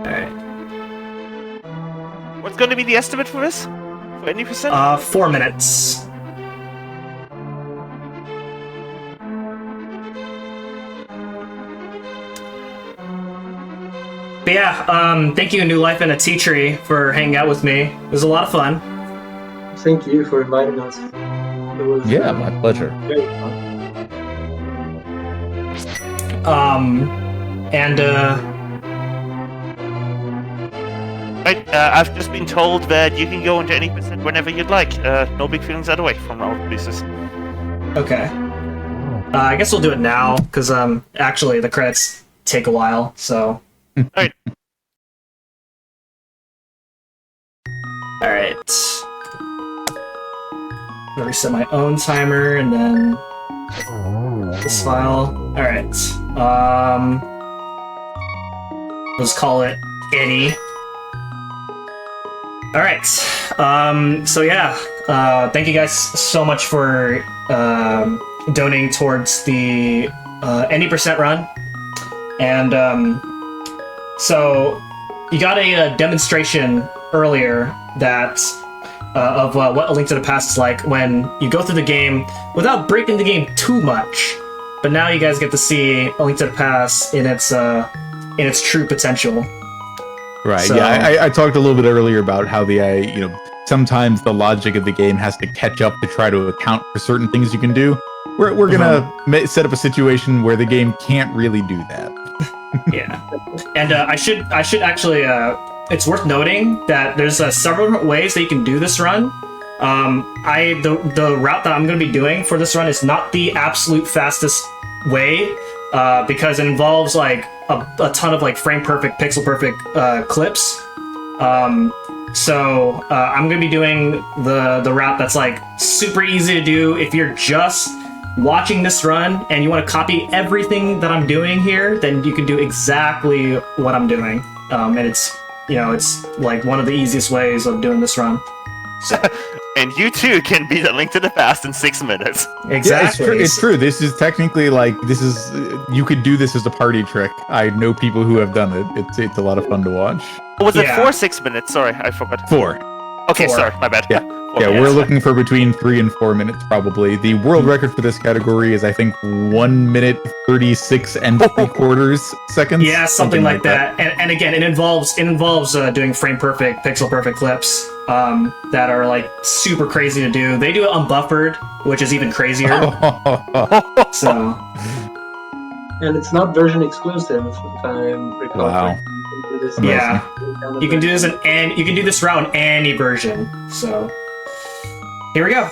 Alright. What's going to be the estimate for this? For any percent? 4 minutes. But yeah, thank you, New Life and a Tea Tree, for hanging out with me. It was a lot of fun. Thank you for inviting us. It was My pleasure. very fun. Right, I've just been told that you can go into any percent whenever you'd like. No big feelings either way from our pieces. Okay. I guess we'll do it now, because actually the credits take a while, so... Alright. Alright. I'm gonna reset my own timer, and then... this file. Alright. Let's call it Eddie. Alright. So yeah. Thank you guys so much for donating towards the any percent run. And so you got a demonstration earlier that of what A Link to the Past is like when you go through the game without breaking the game too much. But now you guys get to see A Link to the Past in its true potential. Right. So- Yeah. I talked a little bit earlier about how sometimes the logic of the game has to catch up to try to account for certain things you can do. We're gonna set up a situation where the game can't really do that. Yeah, and I should actually. It's worth noting that there's several different ways that you can do this run. The route that I'm going to be doing for this run is not the absolute fastest way because it involves like a ton of like frame perfect, pixel perfect clips. So I'm going to be doing the route that's like super easy to do if you're just watching this run and you want to copy everything that I'm doing here, then you can do exactly what I'm doing. And it's like one of the easiest ways of doing this run. So. And you too can beat A Link to the Past in 6 minutes. Exactly. Yeah, it's true. This is technically you could do this as a party trick. I know people who have done it. It's a lot of fun to watch. Was it Yeah. 4 or 6 minutes? Sorry, I forgot. 4. Okay, 4. sorry, my bad. Yeah. Four Yeah, minutes. we're looking for between 3 and 4 minutes probably. The world record for this category is I think 1 minute 36 and 3/4 seconds. Yeah, something like that. And again, it involves doing frame perfect, pixel perfect clips that are like super crazy to do. They do it unbuffered, which is even crazier. So. And it's not version exclusive, if I'm recalling. Wow. Yeah, you can do this you can do this route in any version. So here we go.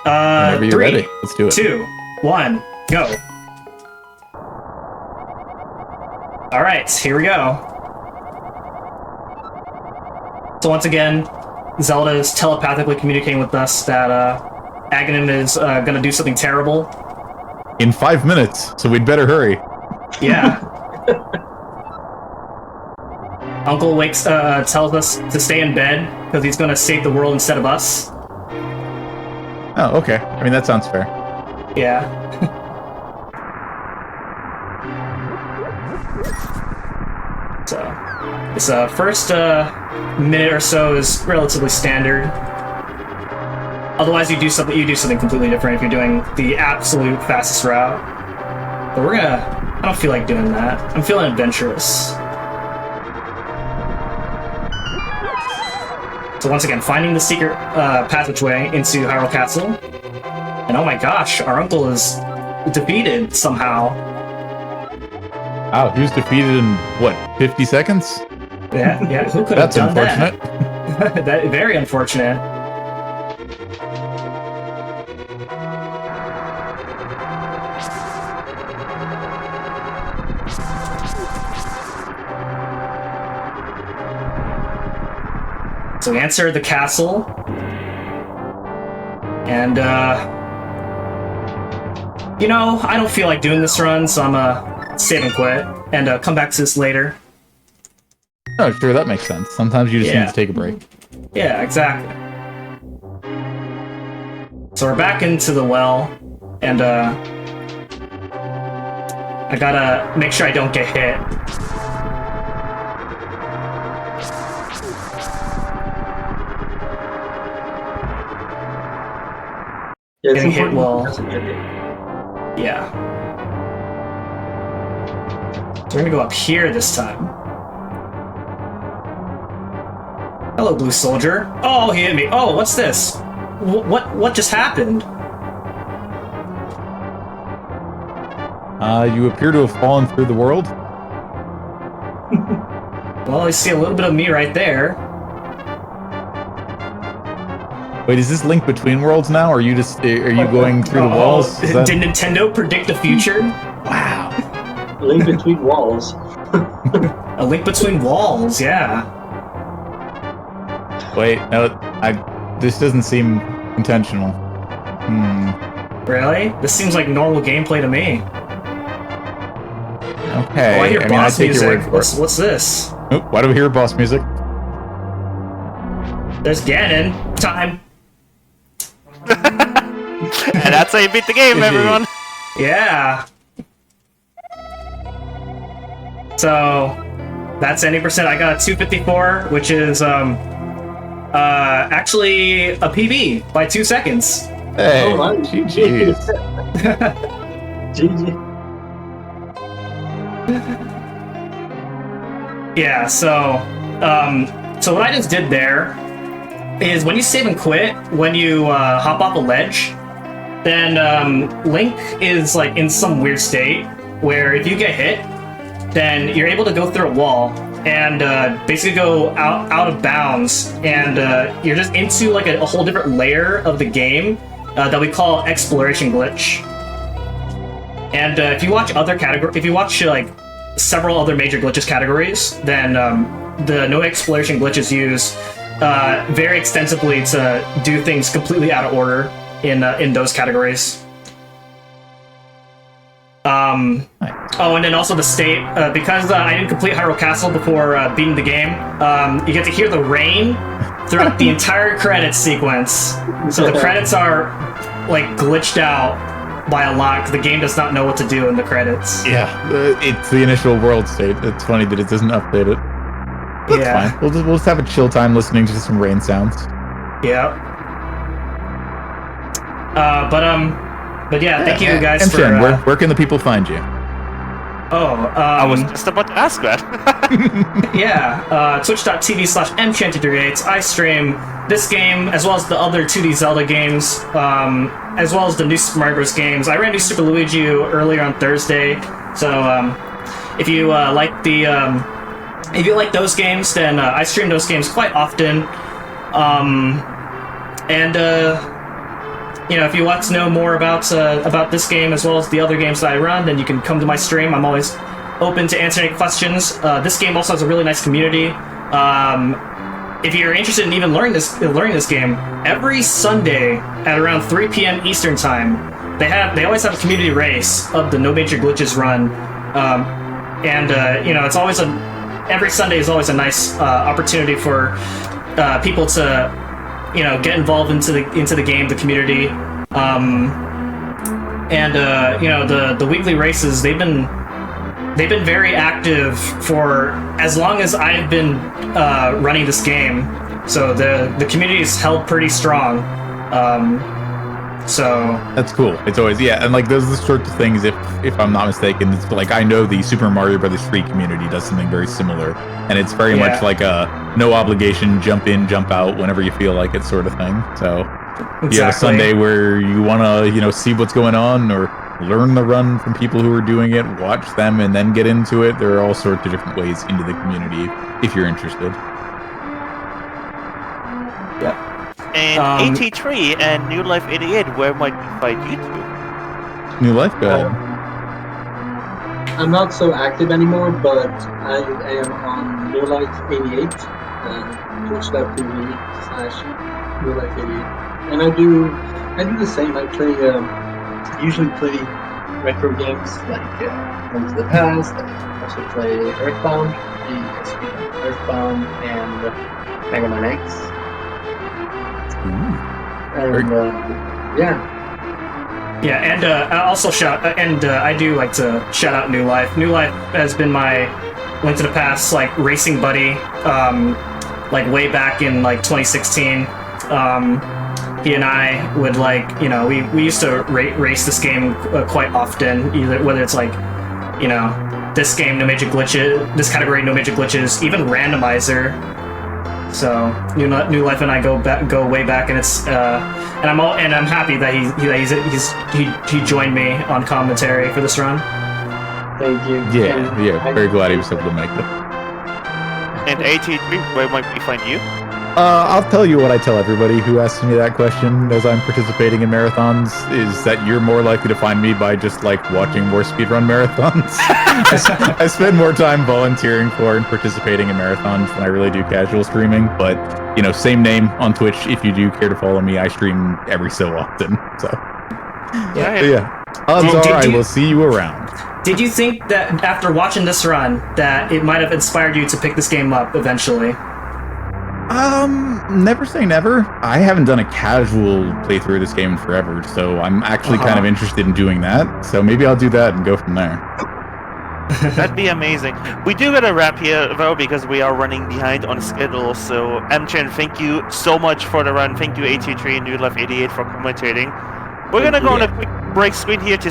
Whenever you're 3, ready, let's do it. 2, 1, go. All right, here we go. So once again, Zelda is telepathically communicating with us that Aghanim is gonna do something terrible. In 5 minutes, so we'd better hurry. Yeah. Uncle tells us to stay in bed because he's gonna save the world instead of us. Oh, okay. I mean, that sounds fair. Yeah. So, this first minute or so is relatively standard. Otherwise, you do something completely different if you're doing the absolute fastest route. But I don't feel like doing that. I'm feeling adventurous. So once again, finding the secret passageway into Hyrule Castle. And oh my gosh, our uncle is defeated somehow. Wow, he was defeated in, what, 50 seconds? Yeah, who could have That's done unfortunate. that? That very unfortunate. So we enter the castle, and you know, I don't feel like doing this run, so I'm save and quit, and come back to this later. Oh, sure, that makes sense. Sometimes you just need to take a break. Yeah, exactly. So we're back into the well, and I gotta make sure I don't get hit. Yeah, it's Getting hit important well. not to get hit. Yeah. So we're gonna go up here this time. Hello, blue soldier. Oh, he hit me. Oh, what's this? What just happened? You appear to have fallen through the world. Well, I see a little bit of me right there. Wait, is this link between worlds now, or are you going through the walls? Is that- Did Nintendo predict the future? Wow. Link between walls. A link between walls, yeah. Wait, no, this doesn't seem intentional. Really? This seems like normal gameplay to me. Okay, Oh, I hear boss take your music. word for it. What's this? Oh, why do we hear boss music? There's Ganon. Time. And that's how you beat the game, everyone. Yeah. So that's 80%. I got a 254, which is actually a PB by 2 seconds. Hey, Oh, wow. GG's. GG. Yeah. So what I just did there is when you save and quit, when you hop off a ledge, then Link is like in some weird state where if you get hit, then you're able to go through a wall and basically go out of bounds, and you're just into like a whole different layer of the game that we call exploration glitch. And if you watch like several other major glitches categories, then the no exploration glitches use very extensively to do things completely out of order in those categories. Oh, and then also the state, because I didn't complete Hyrule Castle before beating the game, you get to hear the rain throughout the entire credits sequence. So the credits are like glitched out by a lot because the game does not know what to do in the credits. Yeah, it's the initial world state. It's funny that it doesn't update it. That's Yeah. fine. We'll just have a chill time listening to some rain sounds. Yep. But yeah, thank you guys and for. Shen, where can the people find you? I was just about to ask that. Yeah, twitch.tv/mchanty38. I stream this game as well as the other 2D Zelda games, as well as the new Super Mario Bros. Games. I ran new Super Luigi U earlier on Thursday, so if you like those games, then I stream those games quite often. You know, if you want to know more about this game as well as the other games that I run, then you can come to my stream. I'm always open to answering questions. This game also has a really nice community. If you're interested in even learning this game, every Sunday at around 3 p.m. Eastern time, they always have a community race of the No Major Glitches run, you know, it's always every Sunday is always a nice opportunity for people to get involved into the game, the community, the weekly races. They've been very active for as long as I've been running this game. So the community's held pretty strong. So that's cool. It's always and like those are the sorts of things. If I'm not mistaken, it's like I know the Super Mario Brothers 3 community does something very similar, and it's very much like a no obligation, jump in, jump out whenever you feel like it sort of thing. So you have a Sunday where you want to see what's going on or learn the run from people who are doing it, watch them, and then get into it. There are all sorts of different ways into the community if you're interested. Yeah. And 83 and New Life 88, where might we find you two? New Life, go ahead. I'm not so active anymore, but I am on New Life 88, twitch.tv/New Life 88, and I do the same. I play usually play retro games like Link to the Past. I also play Earthbound, the Speedrun Earthbound, and Mega Man X. And and I also I do like to shout out New Life. New Life has been my Link to the Past like racing buddy, like way back in like 2016. He and I would we used to race this game quite often, whether it's like this game, no major glitches, this category, no major glitches, even randomizer. So New Life and I go way back, and it's and I'm happy that he joined me on commentary for this run. Thank you. Yeah, very glad he was able to make it. And 83, where might we find you? I'll tell you what I tell everybody who asks me that question as I'm participating in marathons, is that you're more likely to find me by just watching more speedrun marathons. I spend more time volunteering for and participating in marathons than I really do casual streaming, but same name on Twitch if you do care to follow me. I stream every so often, so odds are I will see you around. Did you think that after watching this run that it might have inspired you to pick this game up eventually? Never say never. I haven't done a casual playthrough of this game in forever, so I'm actually kind of interested in doing that. So maybe I'll do that and go from there. That'd be amazing. We do gotta wrap here, though, because we are running behind on schedule. So, Amchan, thank you so much for the run. Thank you, 83 and New Life 88 for commentating. We're gonna go on a quick break screen here to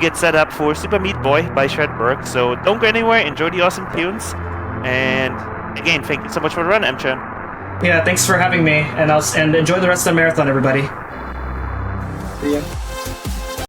get set up for Super Meat Boy by Shredberg. So don't go anywhere. Enjoy the awesome tunes. And again, thank you so much for the run, Amchan. Yeah, thanks for having me, and enjoy the rest of the marathon, everybody. See ya.